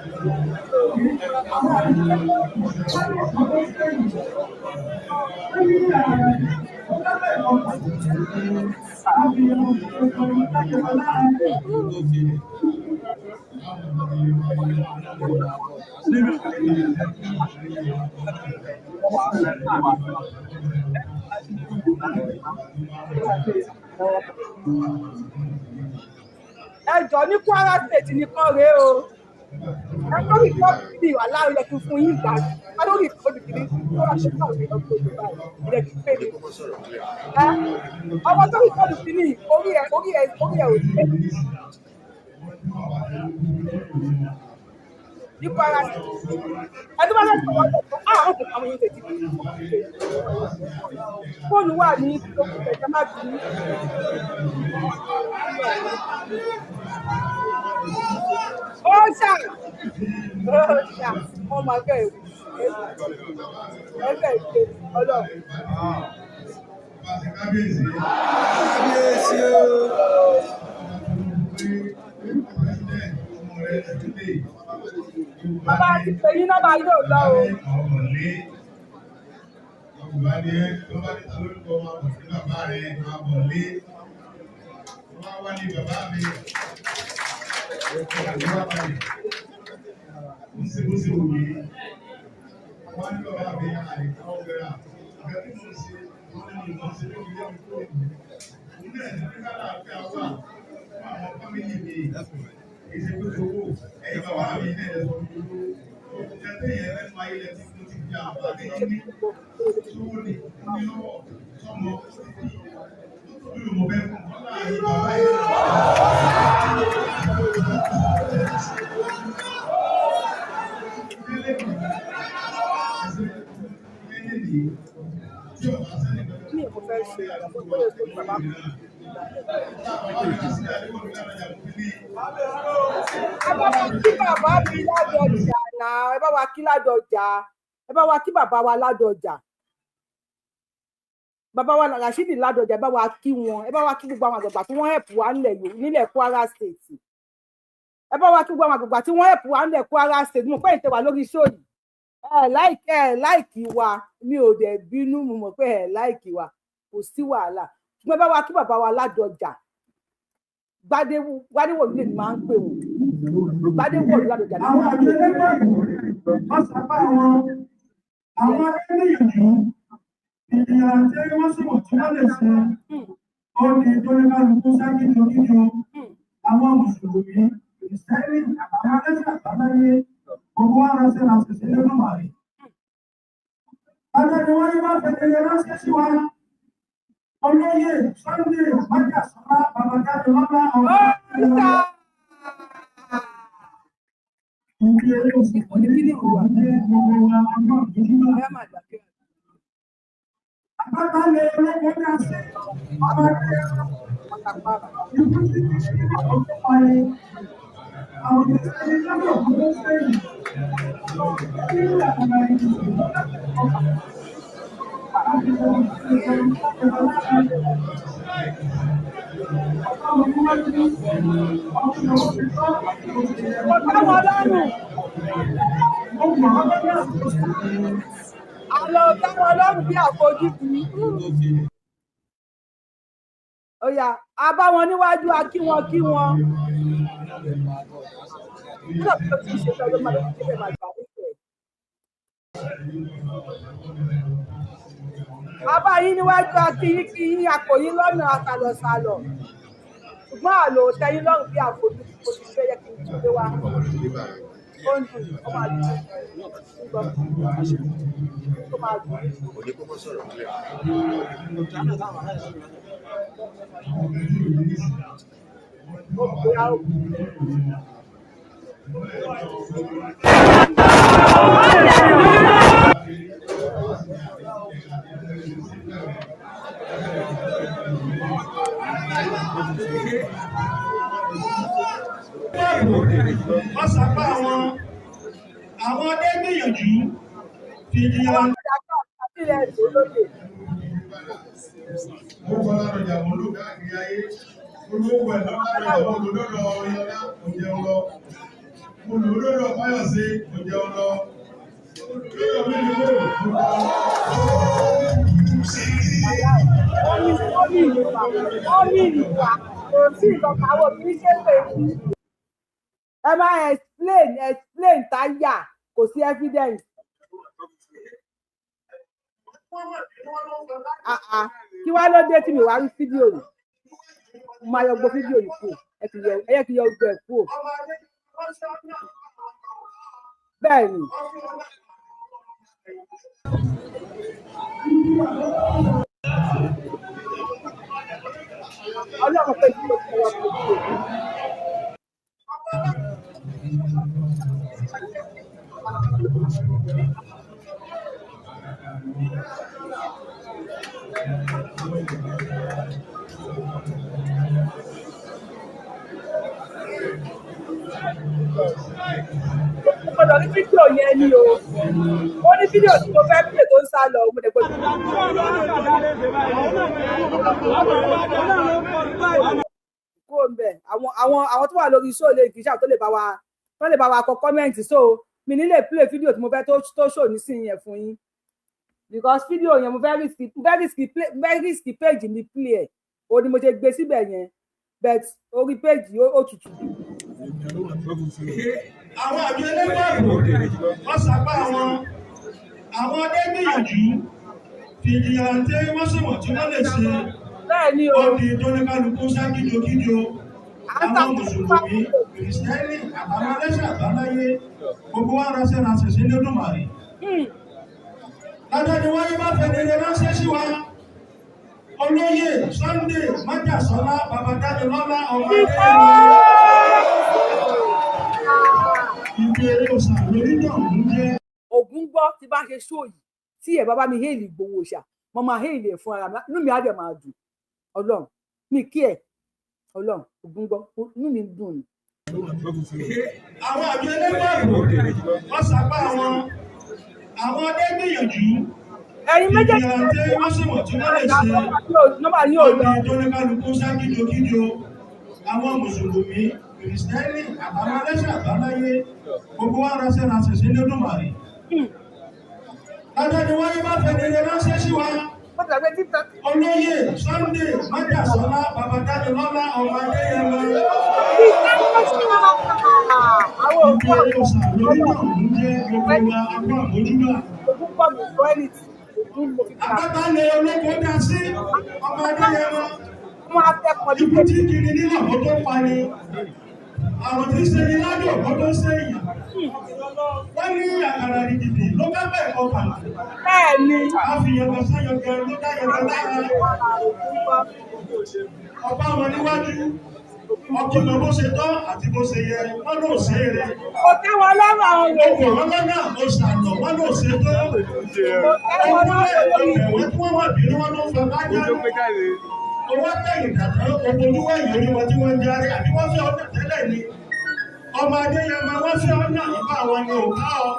Speaker 3: Ẹjọ́ ní Kwara State nìkan rèé o ẹ tó rí kọ́ bí wà láàrin ẹkùn fún yín gbà á lórí ìkọ́jú kìíní tó wà ṣe káwọn èèyàn tó lè báyìí ilẹ̀ kìí pé ní ọmọ tó rí kọ́jú kìíní orí ẹ̀ ò sí nípa ara ẹni bá lẹ́sìn wọ́n lọ fún àwọn òkè àwọn yẹn tètè fóònù wà ní ìdókòwò ẹ̀jẹ̀ má bínú. ó ṣà wọ́n máa fẹ́ ẹgbẹ́ ìṣe ọlọ́run.
Speaker 4: Kábíyèsí o.
Speaker 3: Bàbá ti pè yín náà máa yóò lọ o. Ẹ bá wa kí ládọjà, ẹ bá wa kí bàbá wa ládọjà, bàbá wa Rashidi ládọjà, ẹ bá wa kí wọn, ẹ bá wa kí gbogbo àwọn àgbàgbà tí wọ́n help wa nílẹ̀ Kwara State, ẹ bá wa kí gbogbo àwọn àgbàgbà tí wọ́n help wa nílẹ̀ Kwara State. Mo pé ìtẹ̀ wà lórí sóòlì ẹ láìkì wa, mi ò dẹ̀ bínú, mo mọ̀ pé ẹ láìkì wa, kò sí wàhálà. Ṣùgbọ́n ẹ bá wa kí bàbá wa ládọjà, Gbádéwọ̀lú lè máa ń pè wọ́n, Gbádéwọ̀lú ládọjà.
Speaker 4: Àwọn àgbẹ̀lẹ́gbẹ̀ wọ́n sábà àwọn ẹlẹ́yìnjú ìyà tí wọ́n sì wọ̀ tí wọ́n lè ṣe ó ní tó ní kálukú ságídí oníjó àwọn mùsùlùmí ìsẹ́lì àwọn ẹlẹ́sìn àbáláyé gbogbo wa ránṣẹ́ ránṣẹ́ lónú màrí. Adé ni wọ́n ní máa fẹ̀kẹ̀lẹ̀ ránṣẹ́ sí wa. Olóyè Sunday Májàsọ́lá Babagade lọ́lá ọ̀rọ̀ ìwé òsìkò ní kíní ìwà ní gbogbo wa ọjọ́ ìjọba. Àpáta lè lọ́wọ́ ní àṣẹ ọmọdé ìlú tí kí ṣe ọjọ́ parí. Àwọn ìṣẹ́lẹ̀ lọ́wọ́ ọdún sẹ́yìn. Kí ní àgbà ìjọba ọkọ̀.
Speaker 3: Àlọ́ táwọn ọlọ́run bí àfojúdi. Ó yá, a bá wọn níwájú, a kí wọn kí wọn. Bàbá yín níwájú akíyín akòyín lọ́nà àtàlọ̀sàlọ̀. Ṣùgbọ́n àlò tẹ́yìn lọ́rùn bí àfojú kò sì fẹ́ yẹ kí n tún lé wa. Ó ń dùn, ó máa dùn. Ó máa dùn.
Speaker 4: Wọ́n sábà àwọn ọdẹ gbìyànjú fi ìyá. Mo kọ́ lára ìjà mọ́ ló káàkiri ayé. Olówó ẹ̀ lọ́kàrẹ̀ ìjọba olódọ́dọ̀ Ọ̀yọ́lá òjẹ́ ọlọ. Olódọ́dọ̀ Fáyọ̀sé òjẹ́ ọlọ. Olódọ́dọ̀ Mílíkò
Speaker 3: ẹ máa explain táyà, kò sí evidence. Kí wá ló dé tí mi wá rí fídíò yìí? Mo máa yọ gbogbo fídíò yìí kù, ẹ kì í yọ gbogbo ẹ̀ kù. Bẹ́ẹ̀ ni. Ọlọ́run pé kí ló ti wọ́n pé kí ló. Gbọ́dọ̀ ní fídíò yẹn ni o. Ó ní fídíò tí mo fẹ́ pè tó ń sá lọ. Mo dẹ̀ gbọ́dọ̀. Kó ń bẹ̀ àwọn tó wà lórí show lè kì í ṣáà tó lè bá wa kọ kọ́mẹ́ǹtì so mi ní lè play fídíò tí mo fẹ́ tó show nísìnyí yẹn fún yín because fídíò yẹn mo very risky page mi play ẹ̀ o ni mo ṣe gbé síbẹ̀ yẹn but orí page ó tutù.
Speaker 4: Àwọn àbí ẹlẹ́gbẹ̀rún wọ́n sábà àwọn ọdẹ gbìyànjú fìdíhàntẹ́ wọ́n sì wọ̀n tí wọ́n lè ṣe ọdí tó ní kálukú sá kíjokíjo àwọn mùsùlùmí kìrìsìtẹ́nì àtàwọn ẹlẹ́sìn àbáláyé gbogbo wa ránṣẹ́ sí lódùmarè. Lọ́jọ́ ni wáyé bá fẹ́ nílé ránṣẹ́ sí wa olóyè Sunday májàsọ́lá babadánilọ́lá ọmọ
Speaker 3: Ògún gbọ́ tí bá ṣe ṣó yìí tí ẹ̀ bàbá mi héèlì Ìgbòho Òòṣà mo máa héèlì ẹ̀ fún ara mi inú mi á dẹ̀ máa dùn Ọlọ́run mi kí ẹ̀ Ọlọ́run Ògún gbọ́ inú mi dùn ni.
Speaker 4: Àwọn àbí ẹlẹ́gbẹ̀rún wọ́n sábà àwọn ọdẹ gbìyànjú
Speaker 3: ẹ̀yin méjèèjì
Speaker 4: wọ́n sì wọ̀n tí wọ́n lè ṣe ọdí tó ní kálukú sá kíjokíjo àwọn mùsùlùmí kìrìsìtẹ́nì àtàwọn ẹlẹ́sìn àbáláyé gbogbo wa ránṣẹ́ sí lódùmarè. Lọ́jọ́ ni wáyé bá fẹ́ nílé ránṣẹ́ sí wa olóyè Sunday májàsọ́lá babadánilọ́lá ọmọ adéyẹmọ. Ìgbé òòṣà lórí náà ń jẹ́ gbogbo wa akọ àbójúbà. Àbáta lè olóko dá sí ọmọ adéyẹmọ. Ikú tí kiri nílò kó tó parí. Àwọn tí ń ṣe ní ládùn ọ̀pọ̀ tó ṣe èèyàn. Wọ́n ní àkàrà ìdìdì ló bá bẹ̀ ọkà.
Speaker 3: Bẹ́ẹ̀ni.
Speaker 4: A fi yẹ̀bọ̀ sáyọ̀kẹ́ ló dá yẹ̀bọ̀ lára. Ọba wọn níwájú. Ọkùnrin bó ṣe tọ́ àti bó ṣe yẹ, wọ́n ló ṣe é rẹ̀.
Speaker 3: Kò tẹ́ wọn lọ́rùn àwọn olè.
Speaker 4: Ọkùnrin wọn lọ́nà ó ṣàlọ̀, wọ́n ló ṣe tó. Ọkùnrin tí wọ́n wà bí wọ́n ló fẹ́ bá jáde. Owó tẹ̀yìn dàtọ́ ojúwọ́ ìyẹ̀rí wọn tí wọ́n ń járe àbí wọ́n fẹ́ ọ̀nà tẹ́lẹ̀ ni. Ọmọ Adéyẹmọ wọ́n fẹ́ ọ̀nà nípa àwọn ni ò ká ọ.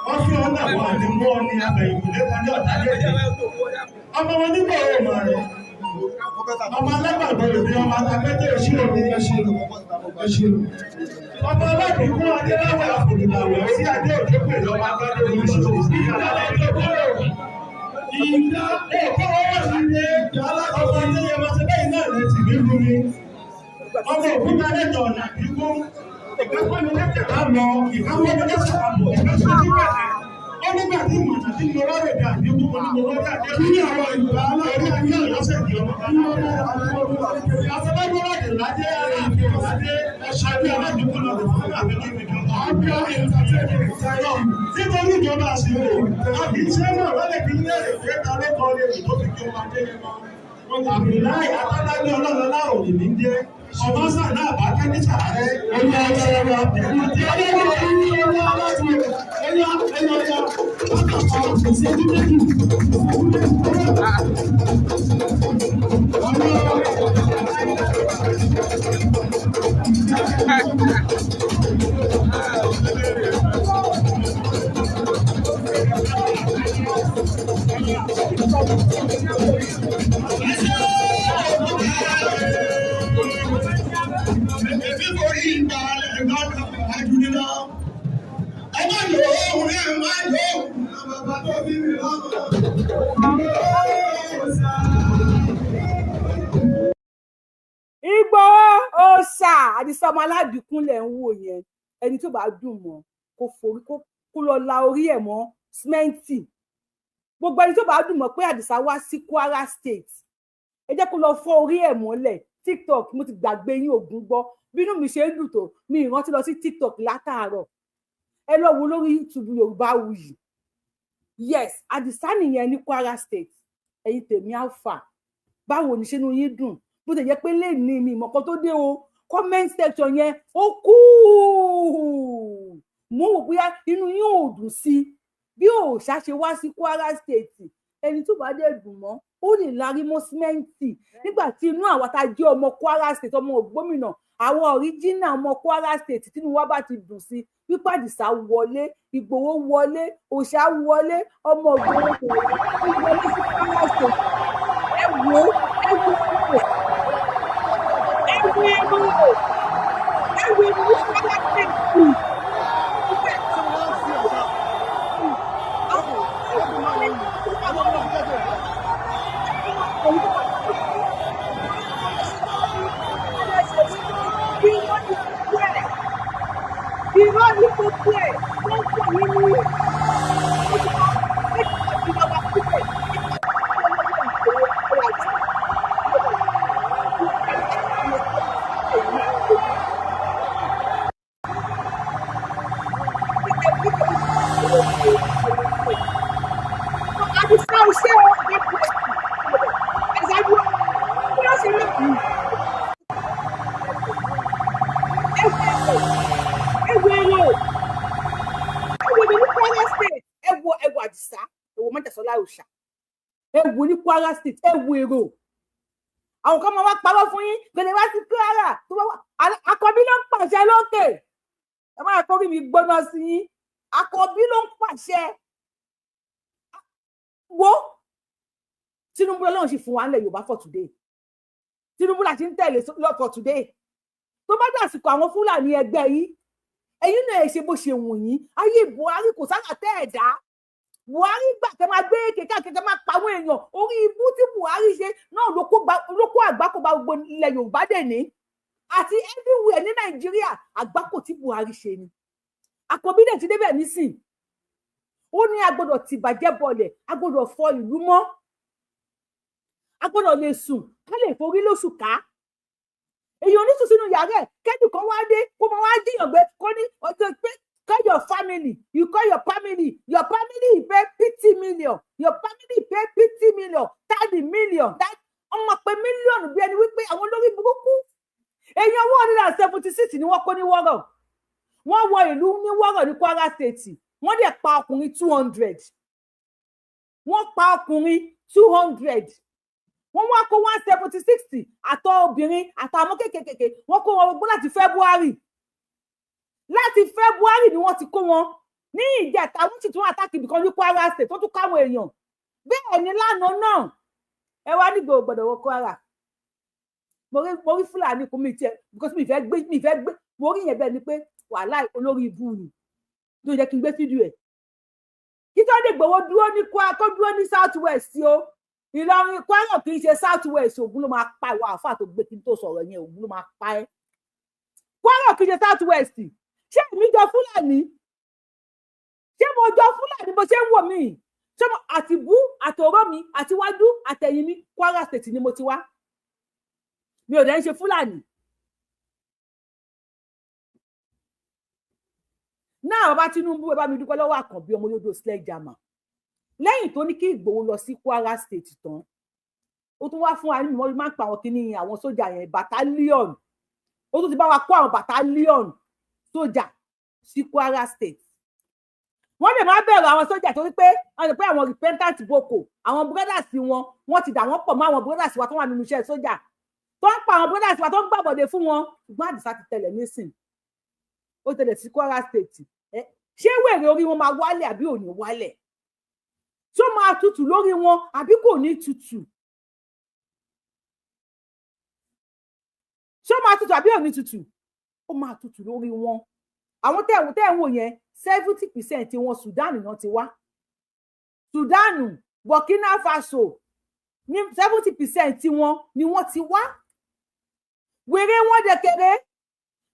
Speaker 4: Wọ́n fẹ́ ọ̀nà wọn àti mú ọ ní abẹ̀yìnkù lẹ́kọ̀ọ́ ní ọ̀tá lẹ́yìn. Ọmọ wọn nígbà ọmọ rẹ̀. Ọmọ alágbàdo lè bí ọmọ akẹ́kẹ́ ìṣirò ní ẹṣirò. Ọmọ alábìkún Adéláwọ̀ àfòdìdàwọ̀ sí Adé òjò pẹ̀lú ọmọ akẹ́kẹ́ ìṣirò. Ìgbà ẹ̀kọ́ wọ́n sì dé ọmọ Adéyẹmọ ṣe bẹ́ẹ̀ náà lè tì ní lórí. Ọmọ òkúta lẹ́jọ̀ ọ̀nà kíkún. Ìgbàgbọ́ mi lẹ́kẹ̀ bá lọ, ìgbàgbọ́ mi lẹ́kẹ̀ bá bọ̀, ìgbàgbọ́ mi lẹ́kẹ̀. Ó nígbà tí ìmọ̀nà tí mo rọ́rẹ̀ dà ní gbogbo ní mo rọ́rẹ̀ àdé. Kí ni àwọn ìgbà aláwọ̀ ní ọ̀yọ́sẹ̀ kí ọmọ? Àfẹ́lẹ́gbọ́n láti lájẹ́ àdé ẹ̀ṣẹ́ bí alájùkú lọ fún àbẹ̀lẹ́ ìjọba. Àbíọ́ ìtàjẹ́ nítorí ìjọba àṣìwò, àbí iṣẹ́ náà lọ́lẹ̀ kí ní èrè pé ta ló kọ́ lè tó fi kí ọmọ adé yẹn mọ́. Àbìláì Atálágbé ọlọ́lọ́lá òní ní jẹ́ ọmọ sáà náà bá kẹ́ ní sàárẹ̀. Ẹ̀yà ọ̀rọ̀
Speaker 3: Igboho Òòṣà Àdìsá ọmọ aládìkún lẹ̀ ń wò yẹn ẹni tó bá dùn mọ́ kó forí kó lọ la orí ẹ̀ mọ́ símẹ́ǹtì gbogbo ẹni tó bá dùn mọ́ pé Àdìsá wá sí Kwara State ẹ jẹ́ kó lọ fọ́ orí ẹ̀ mọ́lẹ̀ TikTok mo ti gbàgbé yín Ògún gbọ́ bínú mi ṣe ń dùn tó mi ìrántí lọ sí TikTok látàárọ̀ ẹ lọ wo lórí YouTube Yorùbáwùyí yes Àdìsá nìyẹn ní Kwara State ẹ̀yin tèmi alpha báwo ni ṣe inú yín dùn bó ti jẹ́ pé lè ní mi ìmọ̀kan tó dé o comment section yẹn ó kú mo wò bóyá inú yín ò dùn sí bí òòṣà ṣe wá sí Kwara State ẹni tó bá dé dùn mọ́ ó lè larí mọ́ símẹ́ǹtì nígbà tí inú àwa tá jẹ́ ọmọ Kwara State ọmọ Ògbómìnà àwọn ọ̀ríjínà ọmọ Kwara State tínú wa bá ti dùn sí wípé Àdìsá wọlé Ìgbòho wọlé òòṣà wọlé ọmọ Ògbómìnà wọlé sí Kwara State ẹ wo ewu ní Kwara State ewu èrò àwọn kan máa wá parọ́ fún yín gbèlè wá sí Kwara tó wá Àkọ́bí ló ń pàṣẹ lókè ẹ máa kórìí mi gbóná sí yín Àkọ́bí ló ń pàṣẹ wo Tinubu Ọlọ́run sì fún wa nílẹ̀ Yorùbá for today Tinubu la ti ń tẹ̀lé for today tó bá dàsìkò àwọn Fúlàní ẹgbẹ́ yìí ẹ̀yin náà ṣe bó ṣe wù yín ayé Buhari kò sáà tẹ́ ẹ̀ dá Buhari gbà kẹ́ máa gbé kékeré máa pa àwọn èèyàn orí ibú tí Buhari ṣe náà ló kó àgbákò bá gbogbo ilẹ̀ Yorùbá dè ní àti everywhere ní Nàìjíríà àgbákò tí Buhari ṣe ni Àkọ́bí dẹ̀ ti débẹ̀ nísìn ó ní a gbọ́dọ̀ tìbàjẹ́ bọlẹ̀ a gbọ́dọ̀ fọ ìlú mọ́ a gbọ́dọ̀ lè sùn ká lè forí lóṣù ká èèyàn oníṣùn sínú yàrá ẹ̀ kẹ́dùn kan wá dé kó máa wá díyàn gbé kó ní ọjọ́ pé call your family you call your family pay 50 million your family pay 50 million 30 million ọmọ pé mílíọ̀nù bí ẹni wípé àwọn olórí burúkú èèyàn 176 ni wọ́n kó ní wọ́rọ̀ wọ́n wọ ìlú ní wọ́rọ̀ ní Kwara State wọ́n dẹ̀ pa ọkùnrin 200 wọ́n pa ọkùnrin 200 wọ́n wá kó 176 àtọ obìnrin àtàwọn kékèké wọ́n kó wọn gbogbo láti February ni wọ́n ti kó wọn ní ìjẹta wọ́n sì tún àtàkì ibìkan ní Kwara State tó tún káwọn èèyàn bẹ́ẹ̀ ni lánàá náà ẹ wá ní Ìgbòho gbọ́dọ̀ wọ Kwara mo rí Fúlàní kò mí tiẹ̀ because mi fẹ́ gbé mo rí yẹn bẹ́ẹ̀ ni pé wàhálà olórí ibú ni tó jẹ́ kí n gbé fídíò ẹ̀ kí tó lè Ìgbòho dúró ní Kwara kó dúró ní South West o Ìlọrin Kwara kì í ṣe South West Ògùn ló máa pa ìwà àfà tó gbé kí n tó sọ̀rọ̀ yẹn Ògùn ló máa pa ẹ́ Kwara kì í ṣe South West ṣé èmi jọ Fúlàní ṣé mo jọ Fúlàní bó ṣe ń wò mí ṣé mo àtìbú àtọ̀rọ̀ mi àtiwájú àtẹ̀yìn mi Kwara State ni mo ti wá mi ò dẹ̀ ń ṣe Fúlàní náà bàbá Tinubu ẹ bá mi dúpẹ́ lọ́wọ́ Àkànbí ọmọ olódò sledgehammer lẹ́yìn tó ní kí Ìgbòho lọ sí Kwara State tán ó tún wá fún wa ní mo máa ń pa àwọn kíní àwọn sójà yẹn battalion ó tún ti bá wa kó àwọn battalion sójà sí Kwara State wọ́n lè máa bẹ̀rù àwọn sójà torí pé wọ́n lè pé àwọn repentant boko àwọn brothers wọn ti dà wọ́n pọ̀ mọ́ àwọn brothers wa tó wà nínú iṣẹ́ sójà tó ń pa àwọn brothers wa tó ń gbàbọ̀dé fún wọn ṣùgbọ́n Àdìsá ti tẹ̀lẹ̀ nísìn ó tẹ̀lẹ̀ sí Kwara State ṣé wèrè orí wọn máa wálẹ̀ àbí ò ní wálẹ̀ tó máa tutù lórí wọn àbí kò ní tutù ṣó máa tutù àbí ò ní tutù ó máa tutù lórí wọn àwọn tẹ́ẹ̀wò yẹn 70% wọn Sudan náà ti wá Sudan Burkina Faso ní 70% wọn ni wọ́n ti wá wèrè wọn dẹ̀kẹ̀rẹ̀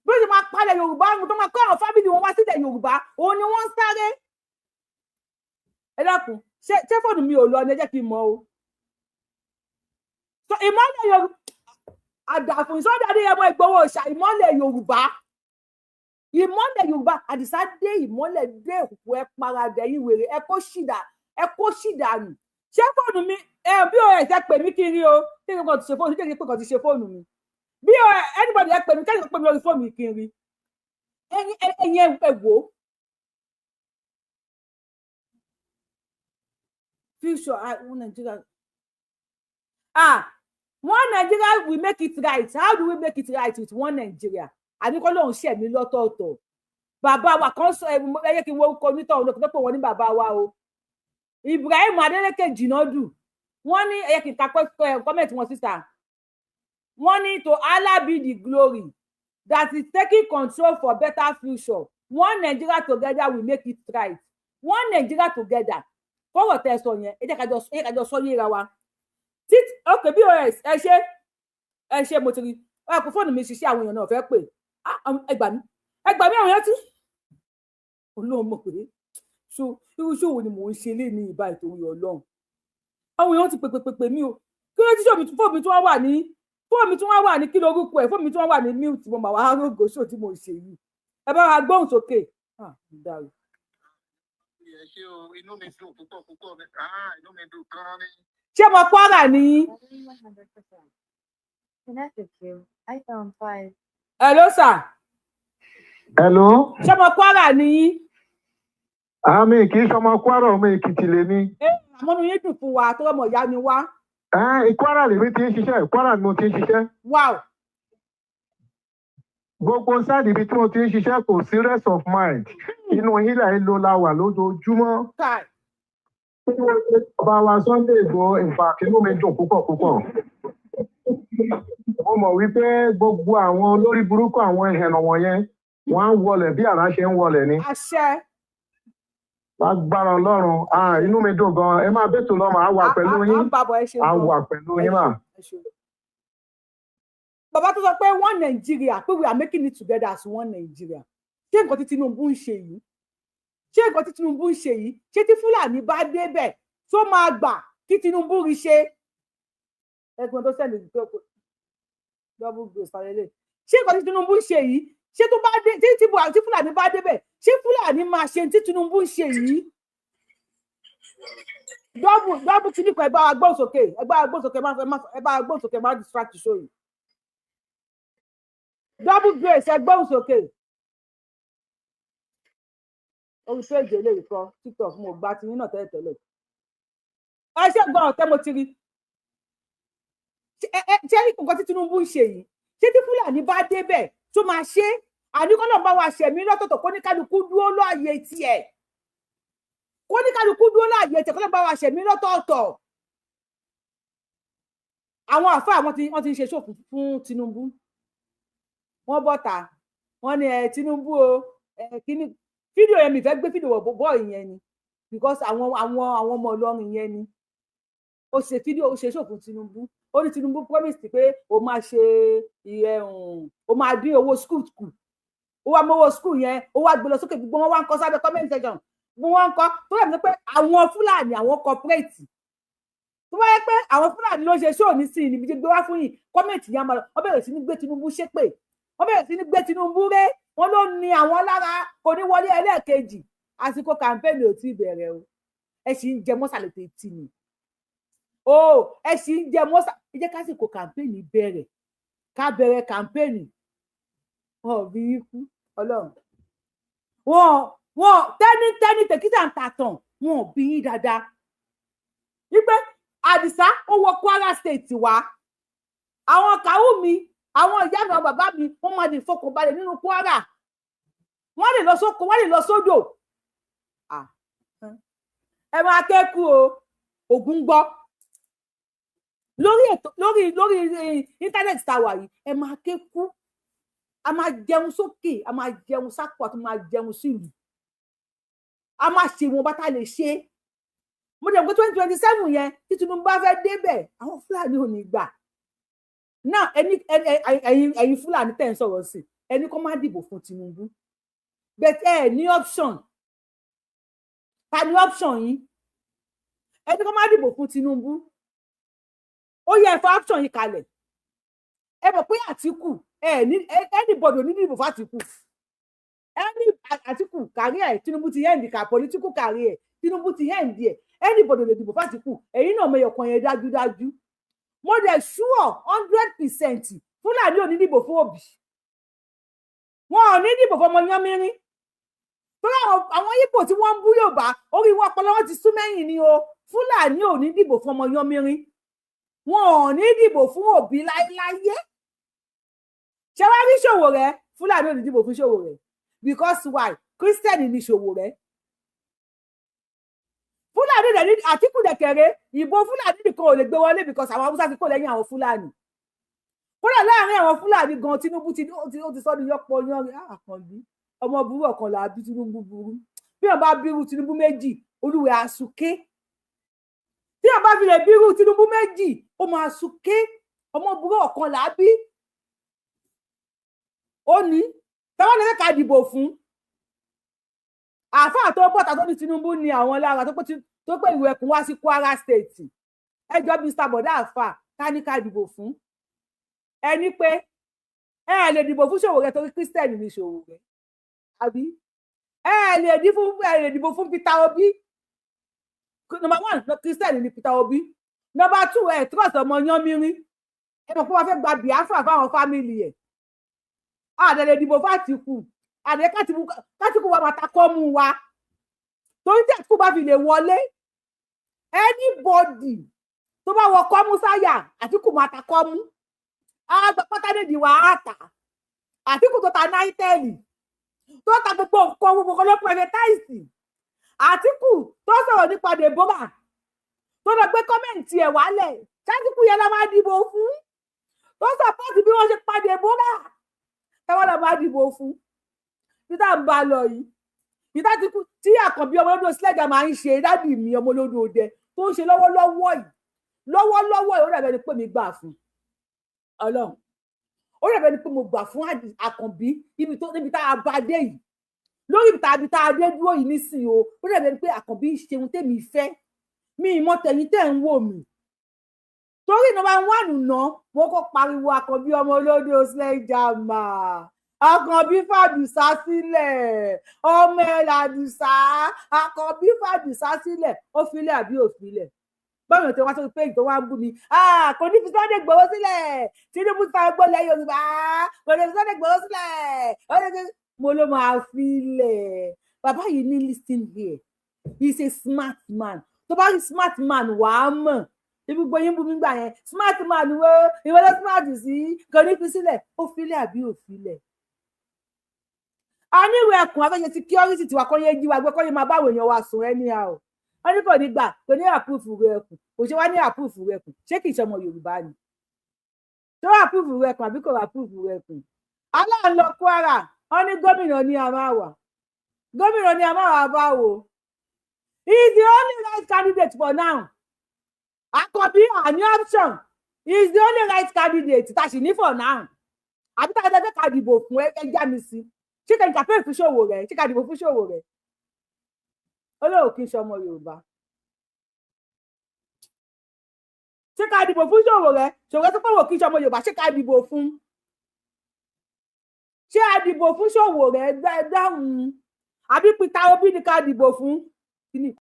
Speaker 3: bí ó ti máa palẹ̀ Yorùbá tó máa kọ́ àwọn fábílì wọn wá sílẹ̀ Yorùbá òun ni wọ́n ń sáré ẹ dákun ṣé fóònù mi ò lọ ní ẹ jẹ́ kí n mọ̀ o so ìmọ́lẹ̀ Yorùbá àdàfún ìsọdàdé ẹmọ Ìgbòho ṣà ìmọ́lẹ̀ Yorùbá Àdìsá dé ìmọ́lẹ̀ dé òkùnkùn ẹ paradà yín wèrè ẹ kó ṣìdà nù ṣé fóònù mi bí o ẹ pè mí kiri o kí ni kò ti ṣe fóònù kí ni kò ti ṣe fóònù mi bí o anybody ẹ pè mí kí ni kò pè mí lórí fóònù mi kiri ẹ̀yin ẹ wò future one Nigeria. One Nigeria we make it right. How do we make it right with one Nigeria? Àníkọ́ lòun ṣẹ̀ mí lọ́tọ̀ọ̀tọ̀. Bàbá wa kan sọ ẹyẹ kí n wo orúkọ onítọ̀ òun lọ́kọ̀ pọ̀ wọ́n ní bàbá wa o. Ibrahim Adeleke Jinadu. Wọ́n ní ẹyẹ kí n ka comment wọn síta. Wọ́n ní to Allah be the glory that is taking control for better future. One Nigeria together we make it right. One Nigeria together. Fọwọ́ tẹ sọ yẹn, ẹ jẹ́ ká jọ sọ yéra wa. Okay, BOS, ẹ ṣe mo ti rí. Kò fóònù mi ṣiṣẹ́ àwọn èèyàn náà fẹ́ pè. Ẹ gbà mí àwọn èèyàn tí. Ọlọ́run mọ̀ pé irú ṣòwò ni mò ń ṣe lé ní ìbá ìtòrí Ọlọ́run. Àwọn èèyàn ti pè mí o. Kí ló ti ṣòwò fóònù mi tí wọ́n wà ní kí lorúkọ ẹ̀, fóònù mi tí wọ́n wà ní mute mo mà wá rógò ṣò tí mo ṣe yìí. Ẹ bá wa gbóhùn sókè. Dáre.
Speaker 4: Ẹ ṣé o, inú mi dùn púpọ̀ inú mi dùn gan ni.
Speaker 3: Ṣé mo Kwara ni? Hello sir.
Speaker 4: Hello.
Speaker 3: Ṣé mo Kwara ni?
Speaker 4: Àmì kì í ṣọmọ Kwara, ọmọ Èkìtì lèmi.
Speaker 3: Àmọ́nu yín dùn fún wa tó ọmọ ìyá mi wá.
Speaker 4: Kwara lèmi ti ń ṣiṣẹ́, Kwara ni mo ti ń ṣiṣẹ́.
Speaker 3: Wow.
Speaker 4: Gbogbo sáàdì ibi tí mo ti ń ṣiṣẹ́ kò sí rest of mind. Inú hílà ìlò la wà lójoojúmọ́. Ọba wa Sunday Igboho inú mi dùn púpọ̀. Mo mọ̀ wípé gbogbo àwọn olórí burúkú àwọn ẹ̀hẹ̀nà wọ̀nyẹn wọ́n á ń wọlẹ̀ bí àrá ṣe ń wọlẹ̀ ni.
Speaker 3: Àṣẹ.
Speaker 4: Lágbára Ọlọ́run, inú mi dùn gan. Ẹ máa bẹ́tò lọ́mọ, á wà pẹ̀lú yín. Á wà pẹ̀lú yín mà.
Speaker 3: Bàbá tó sọ pé one Nigeria, pé we are making it together as one Nigeria. Ṣé nǹkan tí Tinubu ń ṣe yìí? Ṣé tí Fúlàní bá débẹ̀ tó máa gbà kí Tinubu rí ṣe? Ẹgbẹ́ tó sẹ́ni double grace parallel. Ṣé nǹkan tí Tinubu ń ṣe yìí? Ṣé tó bá dé tí Fúlàní bá débẹ̀, ṣé Fúlàní máa ṣe tí Tinubu ń ṣe yìí? Double tí nípa ẹ bá wa gbóhùn sókè, má distract show yìí. Double grace ẹ gbóhùn sókè. Orí péjì eléyìí kan TikTok mo gbá ti nínà tẹ́lẹ̀. Ẹ ṣe gbọ́n ọ̀tẹ́ mo ti rí. Ṣé nǹkan tí Tinubu ń ṣe yìí? Ṣé tí Fúlàní bá débẹ̀ tó máa ṣe? Àníkọ́ náà bá wa ṣẹ̀mí lọ́tọ̀ọ̀tọ̀ kó ní kálukú dúró láàyè tiẹ̀. Kó náà bá wa ṣẹ̀mí lọ́tọ̀ọ̀tọ̀. Àwọn àfáà wọ́n ti ń ṣe ṣòfò fún Tinubu. Wọ́n bọ́ta wọ́n ní Tinubu o kíní fídíò yẹn mi fẹ́ gbé fídíò bọ́ ìyẹn ni because àwọn ọmọ Ọlọ́run yẹn ni ó ṣe fídíò ó ṣe ṣòfò Tinubu. Ó ní Tinubu promise pé ó máa ṣe ó máa dín owó school kù. Ó wá mọ́wọ́ school yẹn ó wá gbé lọ sókè gbogbo wọn wá ń kọ sábẹ́ comment section gbogbo wọn ń kọ tó yẹ pé àwọn Fúlàní àwọn corporate tó bá yẹ pé àwọn Fúlàní ló ṣe ṣóò ní sí níbi gbé wá fún yìí comment yẹn máa lọ wọ́n bẹ̀rẹ̀ sí ní gbé Tinubu ṣépè wọ́n bẹ̀rẹ̀ sí ní gbé Tinubu ré wọ́n ló ní àwọn lára kò ní wọlé ẹlẹ́ẹ̀kejì àsìkò kàmpéènì ò tí ì bẹ̀rẹ̀ o ẹ sì ń jẹ mọ́sàlẹ̀ tètè ni ẹ sì ń jẹ mọ́sà ẹ jẹ́ kásìkò kàmpéènì bẹ̀rẹ̀ ká bẹ̀rẹ̀ kàmpéènì wọn bí ikú Ọlọ́run wọn tẹ́ni tẹ̀kítà ń tàtàn wọn ò bí yín dáadáa wípé Àdìsá ó wọ Kwara State wá àwọn Kàwùmí àwọn ìyá mi àwọn bàbá mi wọ́n máa lè fọkànbalẹ̀ nínú Kwara wọ́n lè lọ sóko wọ́n lè lọ sódò ẹ máa kẹ́kù o Ògún gbọ́ lórí íńtánẹ́ẹ̀tì tàwa yìí ẹ máa kẹ́kù a máa jẹun sókè a máa jẹun sápò àti máa jẹun sílùú a máa ṣe ìwọ̀n bá tá lè ṣe mo dẹ̀ pé 2027 yẹn tí Tinubu bá fẹ́ débẹ̀ àwọn Fúlàní ò ní gbà náà ẹ̀yin Fúlàní tẹ̀ ń sọ̀rọ̀ sí ẹni kó má dìbò fún Tinubu bẹ́ẹ̀ ní option ta ni option yìí ẹni kó má dìbò fún Tinubu ó yẹ ẹ̀fọ́ option yìí kalẹ̀ ẹ mọ̀ pé Àtíkù anybody ò ní dìbò fún Àtíkù Àtíkù kárí ẹ̀ Tinubu ti yẹn ìdìkà political kárí ẹ̀ Tinubu ti yẹn ìdí ẹ̀ anybody ò lè dìbò fún Àtíkù ẹ̀yin náà mẹ́yọ̀ kan yẹn dájúdájú mo dẹ̀ sure 100% Fúlàní ò ní dìbò fún Òbí wọn ò ní dìbò fún ọmọ Yánmírín torí àwọn Ìgbò tí wọ́n ń bú Yorùbá orí wọn ọpọlọ wọn ti sún mẹ́yìn ni o. Fúlàní ò ní dìbò fún ọmọ Yánmírín, wọn ò ní dìbò fún Òbí láyé. Ṣé wàá rí Ṣòwòrẹ́? Fúlàní ò ní dìbò fún Ṣòwòrẹ́ because why? Christian ni Ṣòwòrẹ́. Fúlàní dẹ̀ ní Àtíkù dẹ̀kẹ̀rẹ́, ìbò Fúlàní nìkan ò lè gbé wọlé because àwọn Haúsá ti kó lẹ́yìn àwọn Fúlàní. Kódà láàárín àwọn Fúlàní gan Tinubu ó ti sọ ní yọpọ yanrin Àkànbí ọmọ burú ọ̀kan là á bí Tinubu burú. Bí wọn bá bírú Tinubu méjì olúwẹ̀ àsùké. Tí wọn bá fi lè bírú Tinubu méjì ó máa súké. Ọmọ burú ọ̀kan là á bí. Ó ní táwọn lè ká dìbò fún àáfàá tó bọ́ta tó ní Tinubu ní àwọn lára tó pé ìwé ẹkùn wá sí Kwara State. Ẹjọ́ Mr. Bọ̀dá àáfàá ká ní ká dìbò fún. Ẹni pé ẹ lè dìbò fún Ṣòwòrẹ́ torí Christian ní Ṣòwòrẹ́ àbí ẹ lè dìbò fún Peter Obi. Number 1 Christian ní Peter Obi. Number 2 trust ọmọ Yánmírín. Ẹ mọ̀ pé wọ́n fẹ́ gba Biafra fáwọn fámìlì ẹ̀. Àdẹ lè dìbò f'Àtíkù. Àdẹ k'Àtíkù wa máa takọ́ mú wa. Torí tí Àtíkù bá fi lè wọlé anybody tó bá wọ kọ́mú sáyà Àtíkù máa takọ́ mú. Àgbà pátádéèdì wà á tà. Àtíkù tó ta náítẹ́ẹ̀lì tó ta gbogbo ló privatize. Àtíkù tó sọ̀rọ̀ nípa Deborah tó lọ gbé kọ́mẹ̀ntì ẹ̀ wálẹ̀ ṣáàtìkù yẹn la máa dìbò fún. Tó sọ̀pọ̀tì bí wọ́n ṣe pa Deborah táwọn la máa dìbò fún. Títà ń bá lọ yìí ìta tí Àkànbí ọmọ olódò sílẹ̀gà máa ń ṣe dádì mi ọmọ olódò òde tó ń ṣe lọ́wọ́lọ́wọ́ yìí ó dàbẹ̀ ni pé mi gbà fún Ọlọ́run. Ó dàbẹ̀ ni pé mo gbà fún Àkànbí níbi tá a bá dé yìí lórí ibi tá a dé dúró yìí nísìnyí o. Ó dàbẹ̀ ni pé Àkànbí ṣeun tèmi fẹ́ mi ìmọ̀ tẹ̀yìn tẹ̀ ń wò mí. Torí number 1 ná mo kọ́ pariwo Àkànbí ọmọ olódò sílẹ̀gà máa. Àkànbí fàdùsá sílẹ̀ ọmọ ẹ̀ làdùsá. Àkànbí fàdùsá sílẹ̀ ó filẹ̀ àbí ò filẹ̀. Báwo tí wọ́n sọ pé ìtọ́ wa ń bú mi kò ní fi Sunday Igboho sílẹ̀ Tinubu ti fara gbọ́lẹ̀ Yorùbá kò ní fi Sunday Igboho sílẹ̀ mo ló máa filẹ̀. Bàbá yìí ní listen here, he is a smart man. Tó bá rí smart man wàá mọ̀ ibi gbogbo yín bú mi gbà yẹn smart man wo ìwé ló smart sí kò ní fi sílẹ̀ ó filẹ̀ àbí ò filẹ̀. A ní ìwé ẹkùn afẹ́ṣe security tiwa kọ́ yé jí wa gbé kọ́ yé máa báwo èèyàn wa sùn anyhow. Wọ́n ní kò ní gbà kò ní àpúùfù rẹ̀ ẹkùn kò ṣe wá ní àpúùfù rẹ̀ ẹkùn ṣé kì í ṣọmọ Yorùbá ni. Tó àpúùfù rẹ̀ ẹkùn àbí kò àpúùfù rẹ̀ ẹkùn. Aláàlọ́ Kwara wọ́n ní gómìnà ní Amáwà. Gómìnà ní Amáwà báwo. He is the only right candidate for now. Àkànbí àní option. He is the only right candidate tá a sì ní for now. Àbí tá a fẹ́ ká dìbò fún ẹ já mi sí. Ṣé ká ìkàfẹ́ fún Ṣòwòrẹ́ ṣé ká dìbò fún Ṣòwòrẹ́. Olóò kí n ṣọmọ Yorùbá. Ṣé ká dìbò fún Ṣòwòrẹ́ tó pọ̀ wò kí n ṣọmọ Yorùbá ṣé ká dìbò fún. Ṣé a dìbò fún Ṣòwòrẹ́ dáhùn àbí Peter Obi ni ká dìbò fún.